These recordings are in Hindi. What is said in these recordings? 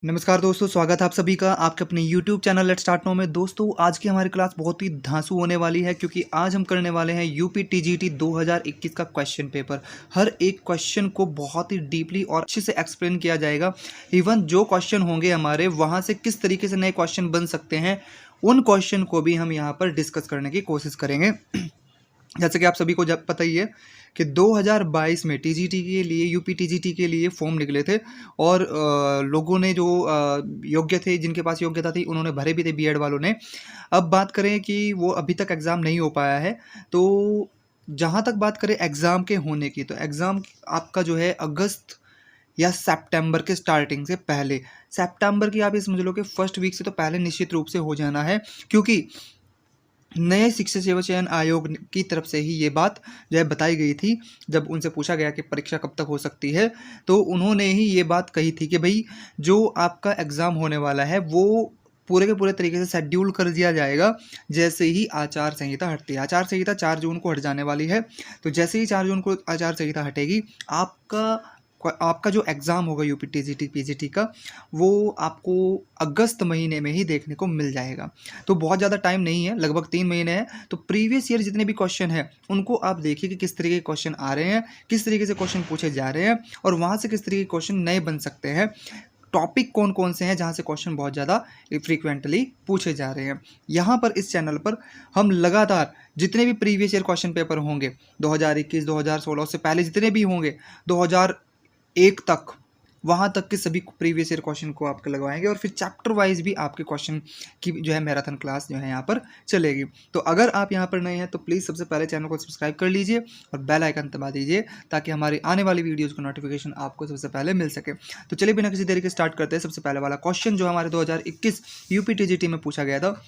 नमस्कार दोस्तों, स्वागत है आप सभी का आपके अपने YouTube channel let's start now में। दोस्तों आज की हमारी क्लास बहुत ही धांसू होने वाली है क्योंकि आज हम करने वाले हैं यूपी टीजीटी 2021 का क्वेश्चन पेपर। हर एक क्वेश्चन को बहुत ही डीपली और अच्छे से एक्सप्लेन किया जाएगा। इवन जो क्वेश्चन होंगे हमारे वहाँ से किस तरीके से नए क्वेश्चन बन सकते हैं, उन क्वेश्चन को भी हम यहाँ पर डिस्कस करने की कोशिश करेंगे। जैसे कि आप सभी को जब पता ही है कि 2022 में टीजीटी के लिए यूपी टीजीटी के लिए फॉर्म निकले थे और लोगों ने जो योग्य थे, जिनके पास योग्यता थी, उन्होंने भरे भी थे बीएड वालों ने। अब बात करें कि वो अभी तक एग्ज़ाम नहीं हो पाया है, तो जहाँ तक बात करें एग्ज़ाम के होने की, तो एग्ज़ाम आपका जो है अगस्त या सितंबर के स्टार्टिंग से पहले, सितंबर की आप ये समझ लो कि फर्स्ट वीक से तो पहले निश्चित रूप से हो जाना है, क्योंकि नए शिक्षक सेवा चयन आयोग की तरफ से ही ये बात जो है बताई गई थी। जब उनसे पूछा गया कि परीक्षा कब तक हो सकती है, तो उन्होंने ही ये बात कही थी कि भाई जो आपका एग्ज़ाम होने वाला है वो पूरे के पूरे तरीके से शेड्यूल कर दिया जाएगा जैसे ही आचार संहिता हटती है। आचार संहिता 4 जून को हट जाने वाली है, तो जैसे ही 4 जून को आचार संहिता हटेगी, आपका जो एग्ज़ाम होगा यूपी टीजीटी पीजीटी का, वो आपको अगस्त महीने में ही देखने को मिल जाएगा। तो बहुत ज़्यादा टाइम नहीं है, लगभग 3 महीने हैं। तो प्रीवियस ईयर जितने भी क्वेश्चन हैं उनको आप देखिए कि किस तरीके के क्वेश्चन आ रहे हैं, किस तरीके से क्वेश्चन पूछे जा रहे हैं और वहाँ से किस तरीके के क्वेश्चन नए बन सकते हैं। टॉपिक कौन कौन से हैं जहाँ से क्वेश्चन बहुत ज़्यादा फ्रीक्वेंटली पूछे जा रहे हैं। यहाँ पर इस चैनल पर हम लगातार जितने भी प्रीवियस ईयर क्वेश्चन पेपर होंगे 2021, 2016 से पहले जितने भी होंगे 2001 तक, वहाँ तक के सभी प्रीवियस ईयर क्वेश्चन को आपके लगवाएंगे और फिर चैप्टर वाइज भी आपके क्वेश्चन की जो है मैराथन क्लास जो है यहाँ पर चलेगी। तो अगर आप यहाँ पर नए हैं तो प्लीज़ सबसे पहले चैनल को सब्सक्राइब कर लीजिए और बेल आइकन दबा दीजिए ताकि हमारी आने वाली वीडियोज़ का नोटिफिकेशन आपको सबसे पहले मिल सके। तो चलिए बिना किसी देरी के स्टार्ट करते हैं। सबसे पहले वाला क्वेश्चन जो हमारे 2021 यूपी टीजीटी में पूछा गया था,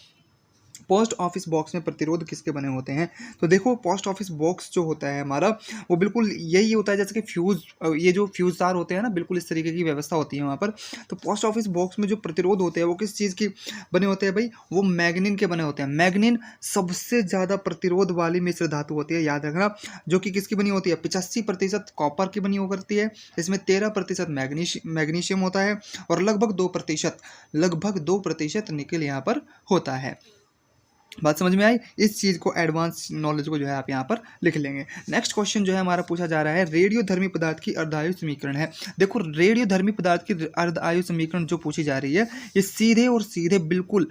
पोस्ट ऑफिस बॉक्स में प्रतिरोध किसके बने होते हैं। तो देखो, पोस्ट ऑफिस बॉक्स जो होता है हमारा, वो बिल्कुल यही होता है जैसे कि फ्यूज़, ये जो फ्यूज़ तार होते हैं ना, बिल्कुल इस तरीके की व्यवस्था होती है वहाँ पर। तो पोस्ट ऑफिस बॉक्स में जो प्रतिरोध होते हैं वो किस चीज़ की बने होते हैं भाई? वो मैग्नीन के बने होते हैं। मैग्नीन सबसे ज़्यादा प्रतिरोध वाली मिश्र धातु होती है, याद रखना, जो कि किसकी बनी होती है? 85% कॉपर की बनी करती है, इसमें 13% मैग्नीशियम होता है और लगभग 2% निकल यहाँ पर होता है। बात समझ में आई? इस चीज़ को, एडवांस नॉलेज को जो है आप यहाँ पर लिख लेंगे। नेक्स्ट क्वेश्चन जो है हमारा पूछा जा रहा है, रेडियोधर्मी पदार्थ की अर्धायु समीकरण है। देखो, रेडियोधर्मी पदार्थ की अर्धायु समीकरण जो पूछी जा रही है, ये सीधे और सीधे बिल्कुल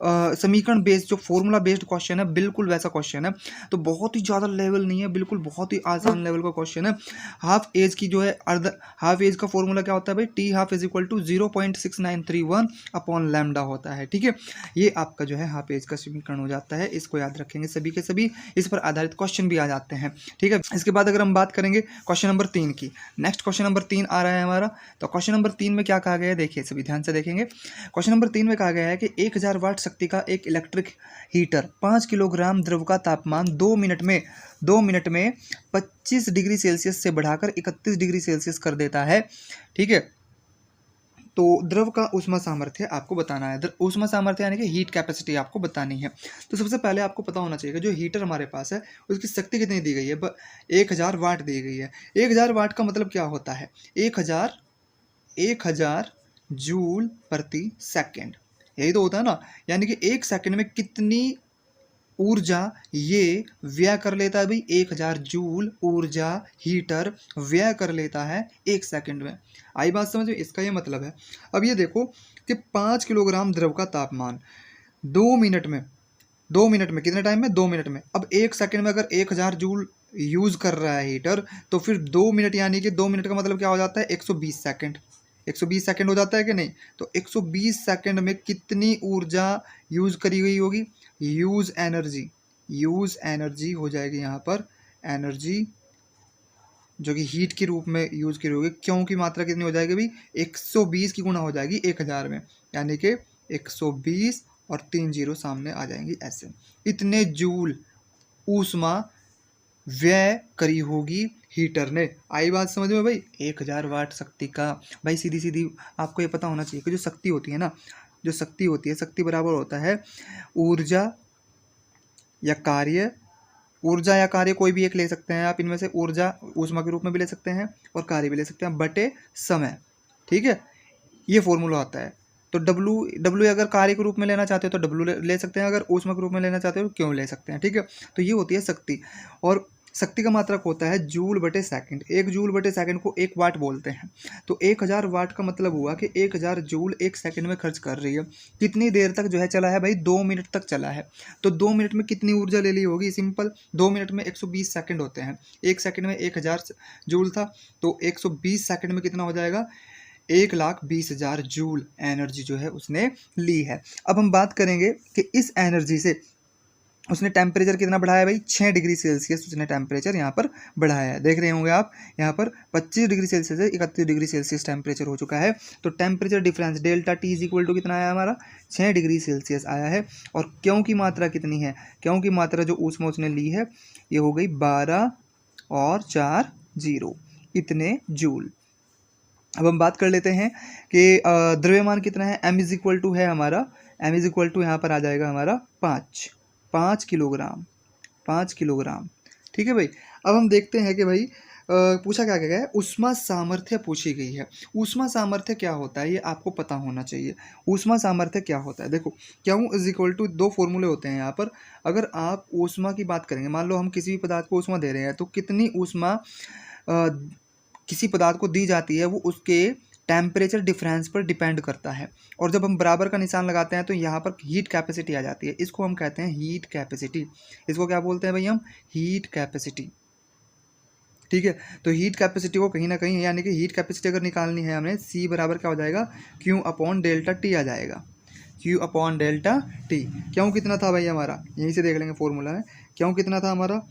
समीकरण बेस्ड, जो फॉर्मूला बेस्ड क्वेश्चन है, बिल्कुल वैसा क्वेश्चन है। तो बहुत ही ज़्यादा लेवल नहीं है, बिल्कुल बहुत ही आसान लेवल का क्वेश्चन है। हाफ एज की जो है हाफ एज का फॉर्मूला क्या होता है भाई? T half is equal to 0.6931 upon lambda होता है। ठीक है, ये आपका जो है हाफ एज का समीकरण जाता है। इसको याद रखेंगे सभी के सभी, इस पर आधारित क्वेश्चन भी आ जाते हैं। ठीक है, इसके बाद अगर हम बात करेंगे क्वेश्चन नंबर 3 की, नेक्स्ट क्वेश्चन नंबर 3 आ रहा है हमारा। तो क्वेश्चन नंबर 3 में क्या कहा गया है, देखिए सभी ध्यान से देखेंगे। क्वेश्चन नंबर 3 में कहा गया है कि 1000 वाट शक्ति का एक इलेक्ट्रिक हीटर 5 किलोग्राम द्रव का तापमान 2 मिनट में 25 डिग्री सेल्सियस से बढ़ाकर 31 डिग्री सेल्सियस कर देता है। ठीक है, तो द्रव का ऊष्मा सामर्थ्य आपको बताना है। ऊष्मा सामर्थ्य यानी कि हीट कैपेसिटी आपको बतानी है। तो सबसे पहले आपको पता होना चाहिए कि जो हीटर हमारे पास है उसकी शक्ति कितनी दी गई है? 1000 वाट दी गई है। 1000 वाट का मतलब क्या होता है? 1000 जूल प्रति सेकेंड, यही तो होता है ना। यानी कि 1 सेकेंड में कितनी ऊर्जा ये व्यय कर लेता है भाई? 1000 जूल ऊर्जा हीटर व्यय कर लेता है 1 सेकंड में। आई बात समझ में? इसका ये मतलब है। अब ये देखो कि 5 किलोग्राम द्रव का तापमान 2 मिनट में कितने टाइम में? 2 मिनट में। अब 1 सेकंड में अगर 1000 जूल यूज़ कर रहा है हीटर, तो फिर 2 मिनट, यानी कि 2 मिनट का मतलब क्या हो जाता है? 120 सेकंड। 120 सेकंड हो जाता है कि नहीं? तो 120 सेकंड में कितनी ऊर्जा यूज़ करी गई होगी? यूज़ एनर्जी हो जाएगी यहाँ पर, एनर्जी जो कि हीट के रूप में यूज़ की होगी। क्यों की मात्रा कितनी हो जाएगी भाई? 120 की गुणा हो जाएगी 1000 में, यानी कि 120 और 3 जीरो सामने आ जाएंगी ऐसे। इतने जूल ऊष्मा व्यय करी होगी हीटर ने। आई बात समझ में भाई? 1000 वाट शक्ति का भाई, सीधी सीधी आपको ये पता होना चाहिए कि जो शक्ति होती है ना, जो शक्ति होती है, शक्ति बराबर होता है ऊर्जा या कार्य। ऊर्जा या कार्य कोई भी एक ले सकते हैं आप इनमें से। ऊर्जा ऊष्मा के रूप में भी ले सकते हैं और कार्य भी ले सकते हैं, बटे समय। ठीक है, ये फॉर्मूला होता है। तो डब्ल्यू अगर कार्य के रूप में लेना चाहते हो तो डब्ल्यू ले सकते हैं, अगर ऊष्मा के रूप में लेना चाहते हो तो क्यों ले सकते हैं, ठीक है। तो ये होती है शक्ति, और शक्ति का मात्रक होता है जूल बटे सेकंड। 1 जूल बटे सेकंड को 1 वाट बोलते हैं। तो 1000 वाट का मतलब हुआ कि 1000 जूल 1 सेकंड में खर्च कर रही है। कितनी देर तक जो है चला है भाई, 2 मिनट तक चला है। तो 2 मिनट में कितनी ऊर्जा ले ली होगी, सिंपल, 2 मिनट में 120 सेकंड होते हैं। 1 सेकंड में 1000 जूल था, तो 120 सेकंड में कितना हो जाएगा, 1,20,000 जूल एनर्जी जो है उसने ली है। अब हम बात करेंगे कि इस एनर्जी से उसने टेम्परेचर कितना बढ़ाया भाई, 6 डिग्री सेल्सियस उसने टेम्परेचर यहाँ पर बढ़ाया है। देख रहे होंगे आप यहाँ पर 25 डिग्री सेल्सियस से 31 डिग्री सेल्सियस टेम्परेचर हो चुका है। तो temperature difference delta t is equal to कितना आया हमारा, 6 डिग्री सेल्सियस आया है। और क्यों की मात्रा कितनी है, क्यों की मात्रा जो ऊष्मा उसने ली है ये हो गई 12 और 4 0 इतने जूल। अब हम बात कर लेते हैं कि द्रव्यमान कितना है, m इज इक्वल टू है हमारा, m इज इक्वल टू यहाँ पर आ जाएगा हमारा 5 किलोग्राम, 5 किलोग्राम, ठीक है भाई। अब हम देखते हैं कि भाई पूछा क्या गया है, ऊष्मा सामर्थ्य पूछी गई है। ऊष्मा सामर्थ्य क्या होता है ये आपको पता होना चाहिए। ऊष्मा सामर्थ्य क्या होता है, देखो क्यों इज इक्वल टू, दो फॉर्मूले होते हैं यहाँ पर। अगर आप ऊष्मा की बात करेंगे, मान लो हम किसी भी पदार्थ को ऊष्मा दे रहे हैं, तो कितनी ऊष्मा किसी पदार्थ को दी जाती है वो उसके टेम्परेचर डिफरेंस पर डिपेंड करता है। और जब हम बराबर का निशान लगाते हैं तो यहाँ पर हीट कैपेसिटी आ जाती है, इसको हम कहते हैं हीट कैपेसिटी। इसको क्या बोलते हैं भाई हम, हीट कैपेसिटी, ठीक है। तो हीट कैपेसिटी को कहीं ना कहीं, यानी कि हीट कैपेसिटी अगर निकालनी है हमें, सी बराबर क्या हो जाएगा, क्यू अपॉन डेल्टा टी आ जाएगा, क्यू अपॉन डेल्टा टी। क्यों कितना था भाई हमारा, यहीं से देख लेंगे फॉर्मूला है, क्यों कितना था हमारा,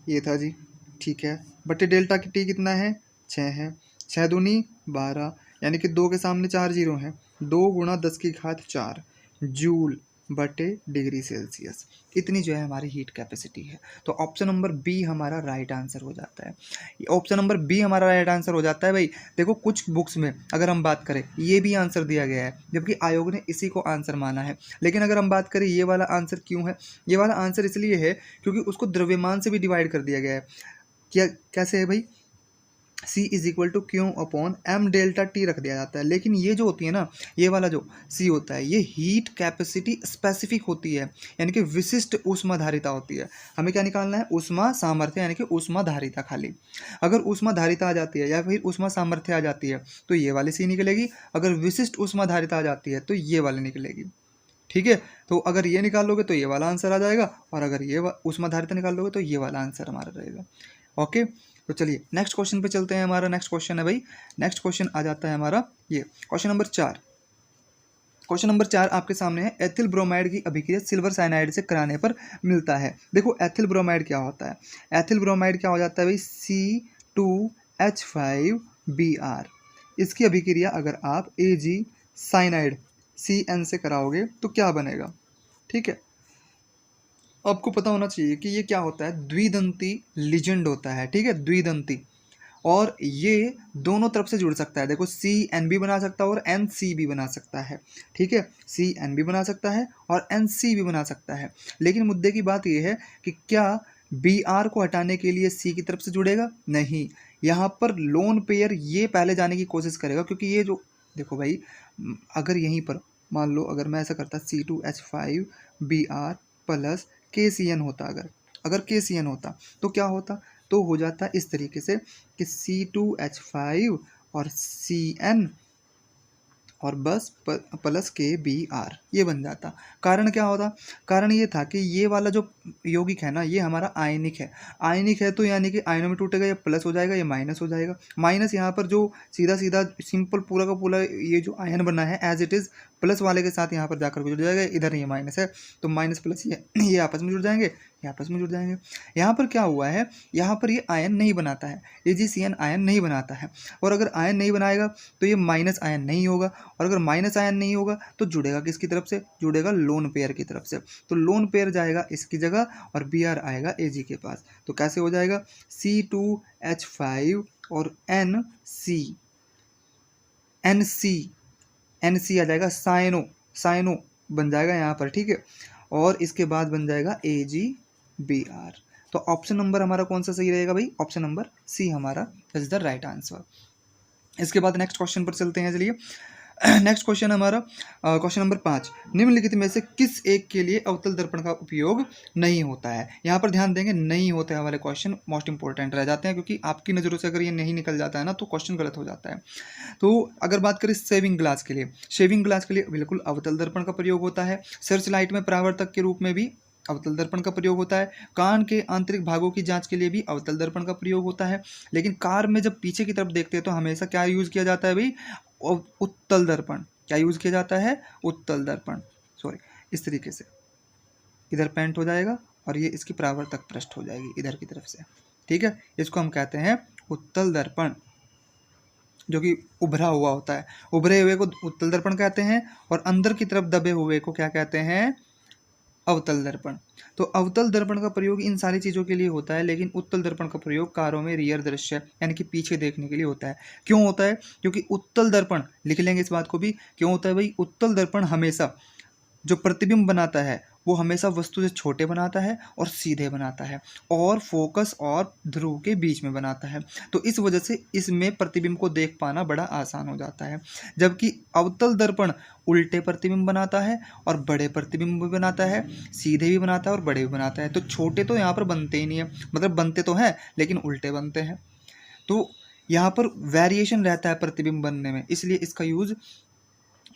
ये था जी, ठीक है। बटे डेल्टा की टी कितना है, 6 है, 6 दूनी 12, यानी कि 2 के सामने 4 जीरो हैं, 2 गुणा 10 की घात 4 जूल बटे डिग्री सेल्सियस, इतनी जो है हमारी हीट कैपेसिटी है। तो ऑप्शन नंबर बी हमारा राइट आंसर हो जाता है। ऑप्शन नंबर बी हमारा राइट आंसर हो जाता है भाई। देखो कुछ बुक्स में अगर हम बात करें ये भी आंसर दिया गया है, जबकि आयोग ने इसी को आंसर माना है। लेकिन अगर हम बात करें ये वाला आंसर क्यों है, ये वाला आंसर इसलिए है क्योंकि उसको द्रव्यमान से भी डिवाइड कर दिया गया है। क्या कैसे है भाई, C is equal to q upon m delta t रख दिया जाता है। लेकिन ये जो होती है ना, ये वाला जो C होता है, ये हीट कैपेसिटी स्पेसिफिक होती है, यानी कि विशिष्ट ऊष्माधारिता होती है। हमें क्या निकालना है, ऊष्मा सामर्थ्य, यानी कि ऊष्माधारिता खाली। अगर ऊष्माधारिता आ जाती है या फिर ऊष्मा सामर्थ्य आ जाती है तो ये वाली C निकलेगी, अगर विशिष्ट ऊष्माधारिता आ जाती है तो ये वाली निकलेगी, ठीक है। तो अगर ये निकाल लोगे तो ये वाला आंसर आ जाएगा, और अगर ये ऊष्माधारिता निकाल लोगे तो ये वाला आंसर हमारा रहेगा। ओके, तो चलिए नेक्स्ट क्वेश्चन पे चलते हैं। हमारा नेक्स्ट क्वेश्चन है भाई, नेक्स्ट क्वेश्चन आ जाता है हमारा ये क्वेश्चन नंबर 4। क्वेश्चन नंबर 4 आपके सामने है, एथिल ब्रोमाइड की अभिक्रिया सिल्वर साइनाइड से कराने पर मिलता है। देखो एथिल ब्रोमाइड क्या होता है, एथिल ब्रोमाइड क्या हो जाता है भाई, C2H5Br। इसकी अभिक्रिया अगर आप Ag साइनाइड CN से कराओगे तो क्या बनेगा, ठीक है। आपको पता होना चाहिए कि ये क्या होता है, द्विदंती लिजेंड होता है, ठीक है, द्विदंती। और ये दोनों तरफ से जुड़ सकता है। देखो CN भी बना सकता है और NC भी बना सकता है, ठीक है, CN भी बना सकता है और NC भी बना सकता है। लेकिन मुद्दे की बात ये है कि क्या Br को हटाने के लिए C की तरफ से जुड़ेगा, नहीं। यहाँ पर लोन पेयर ये पहले जाने की कोशिश करेगा, क्योंकि ये जो देखो भाई, अगर यहीं पर मान लो अगर मैं ऐसा करता C2H5Br प्लस KCN होता, अगर KCN होता तो क्या होता, तो हो जाता इस तरीके से कि C2H5 और CN और बस प्लस KBr, ये बन जाता। कारण क्या होता, कारण ये था कि ये वाला जो यौगिक है ना, ये हमारा आयनिक है। आयनिक है तो यानी कि आयनों में टूटेगा, ये प्लस हो जाएगा, ये माइनस हो जाएगा। माइनस यहाँ पर जो सीधा सीधा सिंपल पूरा का पूरा ये जो आयन बना है एज इट इज़ प्लस वाले के साथ यहाँ पर जाकर जुड़ जाएगा। इधर ये माइनस है तो माइनस प्लस ये आपस में जुड़ जाएंगे, ये आपस में जुड़ जाएंगे। यहाँ पर क्या हुआ है, यहाँ पर ये आयन नहीं बनाता है, AgCN आयन नहीं बनाता है। और अगर आयन नहीं बनाएगा तो ये माइनस आयन नहीं होगा, और अगर माइनस आयन नहीं होगा तो जुड़ेगा किसकी तरफ से, जुड़ेगा लोन पेयर की तरफ से। तो लोन पेयर जाएगा इसकी जगह और Br आएगा Ag के पास। तो कैसे हो जाएगा, C2H5 और NC आ जाएगा, साइनो बन जाएगा यहाँ पर, ठीक है। और इसके बाद बन जाएगा AgBr। तो ऑप्शन नंबर हमारा कौन सा सही रहेगा भाई, ऑप्शन नंबर C हमारा इज द राइट आंसर। इसके बाद नेक्स्ट क्वेश्चन पर चलते हैं। चलिए नेक्स्ट क्वेश्चन हमारा क्वेश्चन नंबर 5, निम्नलिखित में से किस एक के लिए अवतल दर्पण का उपयोग नहीं होता है। यहाँ पर ध्यान देंगे, नहीं होता है वाले क्वेश्चन मोस्ट इंपॉर्टेंट रह जाते हैं, क्योंकि आपकी नज़रों से अगर ये नहीं निकल जाता है ना तो क्वेश्चन गलत हो जाता है। तो अगर बात करें शेविंग ग्लास के लिए, शेविंग ग्लास के लिए बिल्कुल अवतल दर्पण का प्रयोग होता है। सर्च लाइट में परावर्तक के रूप में भी अवतल दर्पण का प्रयोग होता है। कान के आंतरिक भागों की जांच के लिए भी अवतल दर्पण का प्रयोग होता है। लेकिन कार में जब पीछे की तरफ देखते हैं तो हमेशा क्या यूज़ किया जाता है भाई, उत्तल दर्पण। क्या यूज़ किया जाता है, उत्तल दर्पण। सॉरी, इस तरीके से इधर पेंट हो जाएगा और ये इसकी परावर्तक पृष्ठ हो जाएगी इधर की तरफ से, ठीक है। इसको हम कहते हैं उत्तल दर्पण, जो कि उभरा हुआ होता है। उभरे हुए को उत्तल दर्पण कहते हैं और अंदर की तरफ दबे हुए को क्या कहते हैं, अवतल दर्पण। तो अवतल दर्पण का प्रयोग इन सारी चीज़ों के लिए होता है, लेकिन उत्तल दर्पण का प्रयोग कारों में रियर दृश्य यानी कि पीछे देखने के लिए होता है। क्यों होता है, क्योंकि उत्तल दर्पण, लिख लेंगे इस बात को भी, क्यों होता है भाई, उत्तल दर्पण हमेशा जो प्रतिबिंब बनाता है वो हमेशा वस्तु से छोटे बनाता है और सीधे बनाता है और फोकस और ध्रुव के बीच में बनाता है। तो इस वजह से इसमें प्रतिबिंब को देख पाना बड़ा आसान हो जाता है। जबकि अवतल दर्पण उल्टे प्रतिबिंब बनाता है और बड़े प्रतिबिंब भी बनाता है, सीधे भी बनाता है और बड़े भी बनाता है। तो छोटे तो यहाँ पर बनते ही नहीं है, मतलब बनते तो हैं लेकिन उल्टे बनते हैं। तो यहाँ पर वेरिएशन रहता है प्रतिबिंब बनने में, इसलिए इसका यूज़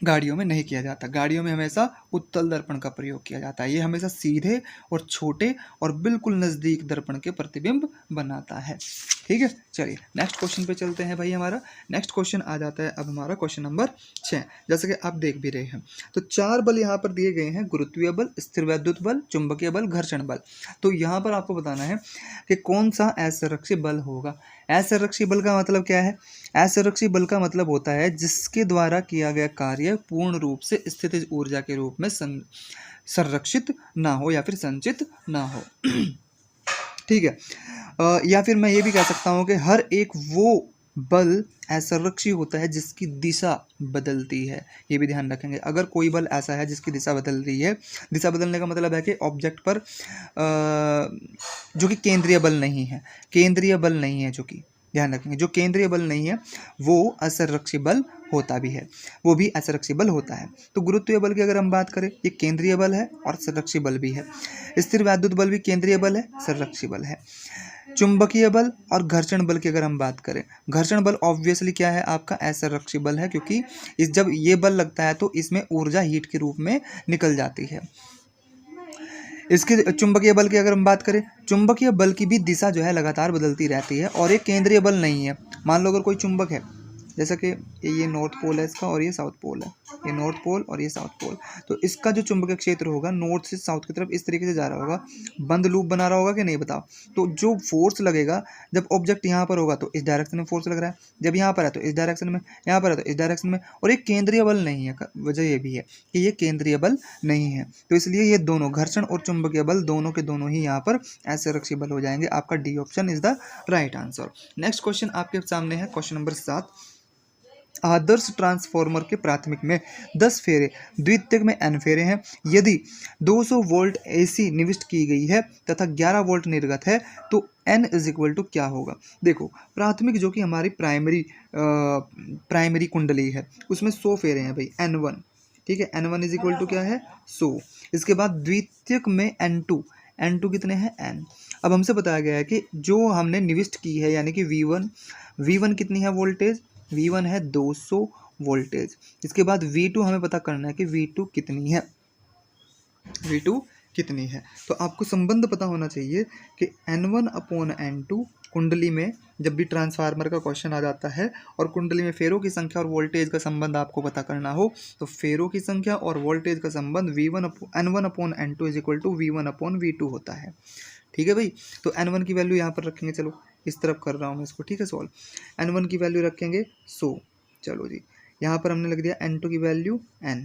गाड़ियों में नहीं किया जाता। गाड़ियों में हमेशा उत्तल दर्पण का प्रयोग किया जाता है। ये हमेशा सीधे और छोटे और बिल्कुल नज़दीक दर्पण के प्रतिबिंब बनाता है, ठीक है। चलिए नेक्स्ट क्वेश्चन पे चलते हैं भाई। हमारा नेक्स्ट क्वेश्चन आ जाता है अब हमारा क्वेश्चन नंबर 6। जैसे कि आप देख भी रहे हैं तो 4 बल यहाँ पर दिए गए हैं, गुरुत्वीय बल, स्थिर वैद्युत बल, चुंबकीय बल, घर्षण बल। तो यहाँ पर आपको बताना है कि कौन सा असंरक्षी बल होगा। असंरक्षी बल का मतलब क्या है, असंरक्षी बल का मतलब होता है जिसके द्वारा किया गया कार्य पूर्ण रूप से स्थितिज ऊर्जा के रूप में संरक्षित ना हो या फिर संचित ना हो ठीक है। या फिर मैं ये भी कह सकता हूँ कि हर एक वो बल असंरक्षी होता है जिसकी दिशा बदलती है। ये भी ध्यान रखेंगे, अगर कोई बल ऐसा है जिसकी दिशा बदल रही है, दिशा बदलने का मतलब है कि ऑब्जेक्ट पर जो कि केंद्रीय बल नहीं है, केंद्रीय बल नहीं है, जो कि ध्यान रखेंगे जो केंद्रीय बल नहीं है वो असंरक्षी बल होता भी है, वो भी असंरक्षी बल होता है। तो गुरुत्वीय बल की अगर हम बात करें, ये केंद्रीय बल है और संरक्षी बल भी है। स्थिर वैद्युत बल भी केंद्रीय बल है, संरक्षी बल है। चुंबकीय बल और घर्षण बल की अगर हम बात करें, घर्षण बल ऑब्वियसली क्या है, आपका असंरक्षी बल है, क्योंकि इस जब ये बल लगता है तो इसमें ऊर्जा हीट के रूप में निकल जाती है। इसके चुंबकीय बल की अगर हम बात करें, चुंबकीय बल की भी दिशा जो है लगातार बदलती रहती है और ये केंद्रीय बल नहीं है। मान लो अगर कोई चुंबक है, जैसा कि ये नॉर्थ पोल है इसका और ये साउथ पोल है, ये नॉर्थ पोल और ये साउथ पोल, तो इसका जो चुंबकीय क्षेत्र होगा नॉर्थ से साउथ की तरफ इस तरीके से जा रहा होगा, बंद लूप बना रहा होगा कि नहीं बताओ। तो जो फोर्स लगेगा जब ऑब्जेक्ट यहाँ पर होगा तो इस डायरेक्शन में फोर्स लग रहा है, जब यहाँ पर है तो इस डायरेक्शन में, यहाँ पर है तो इस डायरेक्शन में, और ये केंद्रीय बल नहीं है। वजह ये भी है कि ये केंद्रीय बल नहीं है, तो इसलिए ये दोनों घर्षण और चुंबकीय बल दोनों के दोनों ही यहाँ पर असंरक्षी बल हो जाएंगे। आपका D option is the right answer. Next question आपके सामने है, क्वेश्चन नंबर 7। आदर्श ट्रांसफार्मर के प्राथमिक में 10 फेरे, द्वितीयक में n फेरे हैं। यदि 200 वोल्ट AC निविष्ट की गई है तथा 11 वोल्ट निर्गत है तो n इज इक्वल टू क्या होगा। देखो प्राथमिक जो कि हमारी प्राइमरी कुंडली है उसमें 100 फेरे हैं भाई, n1, ठीक है। n1 इज इक्वल टू क्या है, 100। इसके बाद द्वितीयक में n2 कितने हैं, n। अब हमसे बताया गया है कि जो हमने निविष्ट की है यानी कि V1 कितनी है वोल्टेज, V1 है 200 वोल्टेज। इसके बाद V2 हमें पता करना है कि V2 कितनी है, V2 कितनी है। तो आपको संबंध पता होना चाहिए कि N1/N2 कुंडली में जब भी ट्रांसफार्मर का क्वेश्चन आ जाता है और कुंडली में फेरों की संख्या और वोल्टेज का संबंध आपको पता करना हो तो फेरों की संख्या और वोल्टेज का संबंध N1/N2 is equal to V1/V2 होता है, ठीक है भाई। तो N1 की वैल्यू यहाँ पर रखेंगे, चलो इस तरफ कर रहा हूँ मैं इसको, ठीक है सॉल्व। N1 की वैल्यू रखेंगे 100, चलो जी। यहाँ पर हमने लिख दिया N2 की वैल्यू n,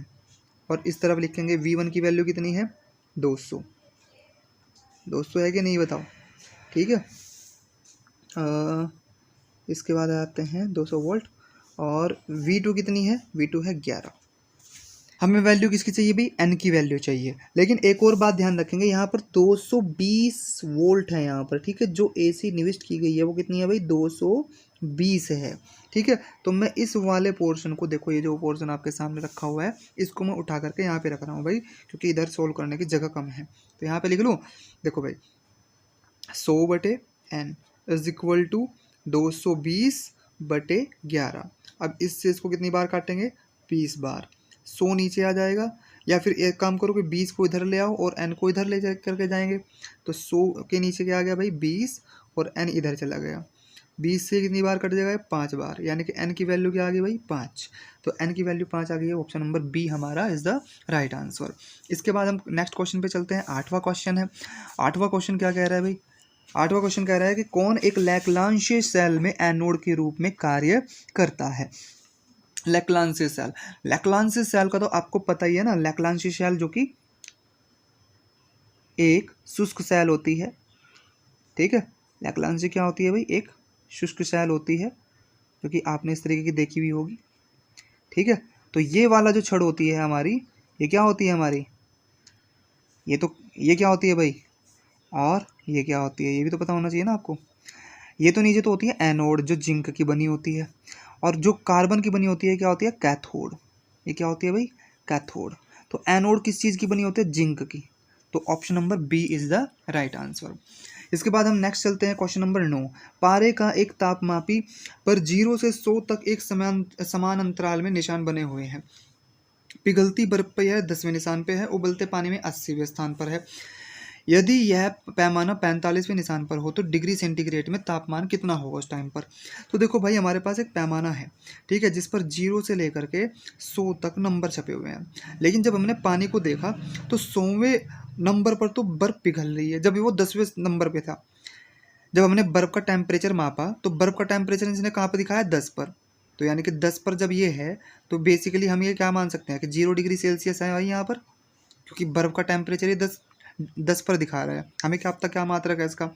और इस तरफ लिखेंगे V1 की वैल्यू कितनी है, 200 है कि नहीं बताओ, ठीक है। इसके बाद आते हैं 200 वोल्ट, और V2 कितनी है, V2 है 11। हमें वैल्यू किसकी चाहिए भाई, n की वैल्यू चाहिए। लेकिन एक और बात ध्यान रखेंगे, यहाँ पर 220 वोल्ट है यहाँ पर, ठीक है। जो AC निविष्ट की गई है वो कितनी है भाई, 220 है। ठीक है। तो मैं इस वाले पोर्शन को, देखो ये जो पोर्शन आपके सामने रखा हुआ है, इसको मैं उठा करके यहाँ पे रख रहा हूँ भाई, क्योंकि इधर सोल्व करने की जगह कम है। तो यहाँ पे लिख लूँ, देखो भाई 100/n इज इक्वल टू 220/11। अब इससे इसको कितनी बार काटेंगे, 20 बार। 100 नीचे आ जाएगा, या फिर एक काम करो कि 20 को इधर ले आओ और n को इधर ले करके जाएंगे। तो 100 के नीचे क्या आ गया भाई, 20, और n इधर चला गया। 20 से कितनी बार कट जाएगा, 5 बार, यानी कि n की वैल्यू क्या आ गई भाई, 5। तो n की वैल्यू 5 आ गई है। ऑप्शन नंबर बी हमारा इज द राइट आंसर। इसके बाद हम नेक्स्ट क्वेश्चन पे चलते हैं। 8वां क्वेश्चन है। 8वां क्वेश्चन क्या कह रहा है भाई, 8वां क्वेश्चन कह रहा है कि कौन एक लैग्रांज सेल में एनोड के रूप में कार्य करता है। लैग्रांज सेल, लैग्रांज सेल का तो आपको पता ही है ना, लैग्रांज सेल जो कि एक शुष्क सेल होती है। ठीक है, लैग्रांज क्या होती है भाई, एक शुष्क सेल होती है, जो कि आपने इस तरीके की देखी हुई होगी। ठीक है, तो ये वाला जो छड़ होती है हमारी, ये क्या होती है हमारी, ये क्या होती है भाई, और ये क्या होती है, ये भी तो पता होना चाहिए ना आपको। ये तो नीचे तो होती है एनोड, जो जिंक की बनी होती है, और जो कार्बन की बनी होती है क्या होती है, कैथोड। ये क्या होती है भाई, कैथोड। तो एनोड किस चीज़ की बनी होती है, जिंक की। तो option number b is the right answer. इसके बाद हम नेक्स्ट चलते हैं क्वेश्चन नंबर 9। पारे का एक तापमापी पर 0 से 100 तक एक समान अंतराल में निशान बने हुए हैं। पिघलती बर्फ पे यह 10वें निशान पे है, उबलते पानी में 80वें स्थान पर है। यदि यह पैमाना 45वें निशान पर हो तो डिग्री सेंटीग्रेड में तापमान कितना होगा उस टाइम पर। तो देखो भाई, हमारे पास एक पैमाना है, ठीक है, जिस पर 0 से लेकर के 100 तक नंबर छपे हुए हैं। लेकिन जब हमने पानी को देखा तो 100वें नंबर पर तो बर्फ पिघल रही है, जब वो 10वें नंबर पे था। जब हमने बर्फ का टेम्परेचर मापा तो बर्फ का टेम्परेचर इसने कहाँ पर दिखाया, 10 पर। तो यानी कि 10 पर जब ये है तो बेसिकली हम ये क्या मान सकते हैं कि 0 डिग्री सेल्सियस है भाई यहाँ पर, क्योंकि बर्फ का टेम्परेचर ये 10 पर दिखा रहा है। हमें क्या पता क्या मात्रक है इसका,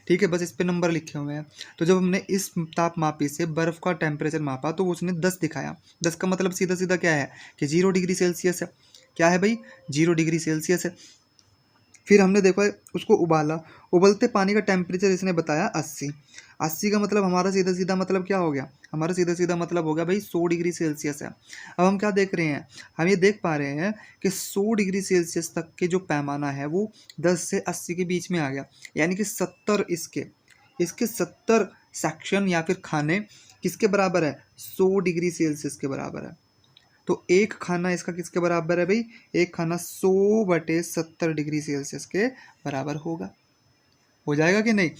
ठीक है, बस इस पे नंबर लिखे हुए हैं। तो जब हमने इस तापमापी से बर्फ का टेम्परेचर मापा तो उसने 10 दिखाया। 10 का मतलब सीधा सीधा क्या है कि 0 डिग्री सेल्सियस है। क्या है भाई, 0 डिग्री सेल्सियस है। फिर हमने देखो उसको उबाला, उबलते पानी का टेम्परेचर इसने बताया 80। 80 का मतलब हमारा सीधा सीधा मतलब क्या हो गया, हमारा सीधा सीधा मतलब हो गया भाई 100 डिग्री सेल्सियस है। अब हम क्या देख रहे हैं, हम ये देख पा रहे हैं कि 100 डिग्री सेल्सियस तक के जो पैमाना है वो 10 से 80 के बीच में आ गया, यानी कि 70 इसके 70 सेक्शन या फिर खाने किसके बराबर है, 100 डिग्री सेल्सियस के बराबर है। तो एक खाना इसका किसके बराबर है भाई, एक खाना 100/70 डिग्री सेल्सियस के बराबर होगा। हो जाएगा कि नहीं।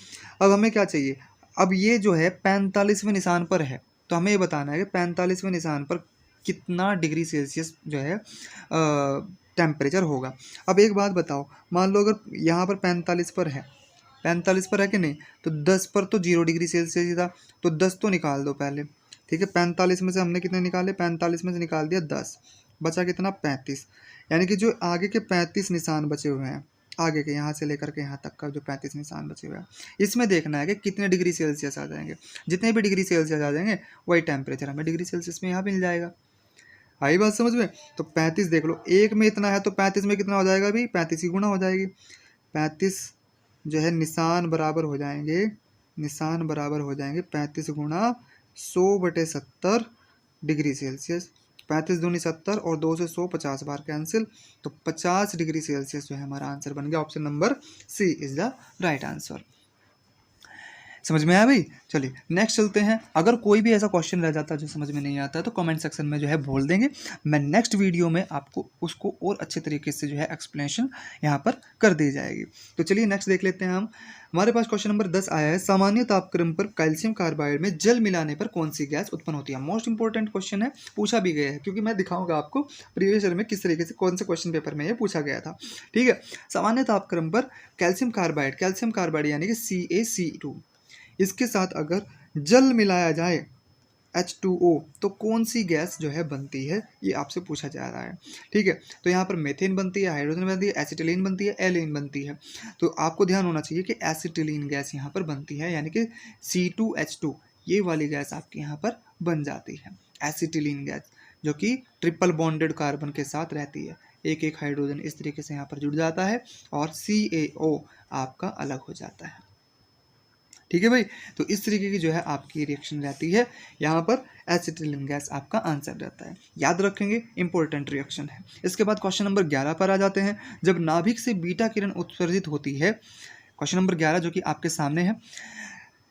अब हमें क्या चाहिए, अब ये जो है 45वें निशान पर है, तो हमें ये बताना है कि 45वें निशान पर कितना डिग्री सेल्सियस जो है टेम्परेचर होगा। अब एक बात बताओ, मान लो अगर यहाँ पर 45 पर है, 45 पर है कि नहीं, तो 10 पर तो 0 डिग्री सेल्सियस ही था, तो 10 तो निकाल दो पहले। ठीक है, 45 में से हमने कितने निकाले, 45 में से निकाल दिया 10, बचा कितना 35। यानी कि जो आगे के 35 निशान बचे हुए हैं, आगे के यहाँ से लेकर के यहाँ तक का जो 35 निशान बचे हुए हैं, इसमें देखना है कि कितने डिग्री सेल्सियस आ जाएंगे। जितने भी डिग्री सेल्सियस आ जाएंगे वही टेम्परेचर हमें डिग्री सेल्सियस में यहाँ मिल जाएगा। आई बात समझ में। तो 35 देख लो, एक में इतना है तो 35 में कितना हो जाएगा भाई, 35 की गुना हो जाएगी। 35 जो है निशान बराबर हो जाएंगे, निशान बराबर हो जाएंगे 35 गुणा 100/70 डिग्री सेल्सियस। 35 दूनी 70 और 2 से 100 50 बार कैंसिल, तो 50 डिग्री सेल्सियस जो है हमारा आंसर बन गया। Option number c is the right answer. समझ में आया भाई। चलिए नेक्स्ट चलते हैं। अगर कोई भी ऐसा क्वेश्चन रह जाता है जो समझ में नहीं आता है तो कमेंट सेक्शन में जो है बोल देंगे, मैं नेक्स्ट वीडियो में आपको उसको और अच्छे तरीके से जो है एक्सप्लेनेशन यहाँ पर कर दी जाएगी। तो चलिए नेक्स्ट देख लेते हैं हम। हमारे पास क्वेश्चन नंबर 10 आया है, सामान्य तापक्रम पर कैल्शियम कार्बाइड में जल मिलाने पर कौन सी गैस उत्पन्न होती है। मोस्ट इंपॉर्टेंट क्वेश्चन है, पूछा भी गया है, क्योंकि मैं दिखाऊंगा आपको प्रीवियस ईयर में किस तरीके से कौन से क्वेश्चन पेपर में ये पूछा गया था। ठीक है, सामान्य तापक्रम पर कैल्शियम कार्बाइड यानी कि CaC2, इसके साथ अगर जल मिलाया जाए H2O तो कौन सी गैस जो है बनती है, ये आपसे पूछा जा रहा है। ठीक है, तो यहाँ पर मेथेन बनती है, हाइड्रोजन बनती है, एसिटिलीन बनती है, एलिन बनती है। तो आपको ध्यान होना चाहिए कि एसिटिलीन गैस यहाँ पर बनती है, यानी कि C2H2 ये वाली गैस आपके यहाँ पर बन जाती है, एसिटिलीन गैस, जो कि ट्रिपल बॉन्डेड कार्बन के साथ रहती है। एक एक हाइड्रोजन इस तरीके से यहाँ पर जुड़ जाता है और CaO आपका अलग हो जाता है। ठीक है भाई। तो इस तरीके की जो है आपकी रिएक्शन रहती है, यहाँ पर एसिटिलीन गैस आपका आंसर रहता है। याद रखेंगे, इंपॉर्टेंट रिएक्शन है। इसके बाद क्वेश्चन नंबर 11 पर आ जाते हैं। जब नाभिक से बीटा किरण उत्सर्जित होती है, क्वेश्चन नंबर 11 जो कि आपके सामने है,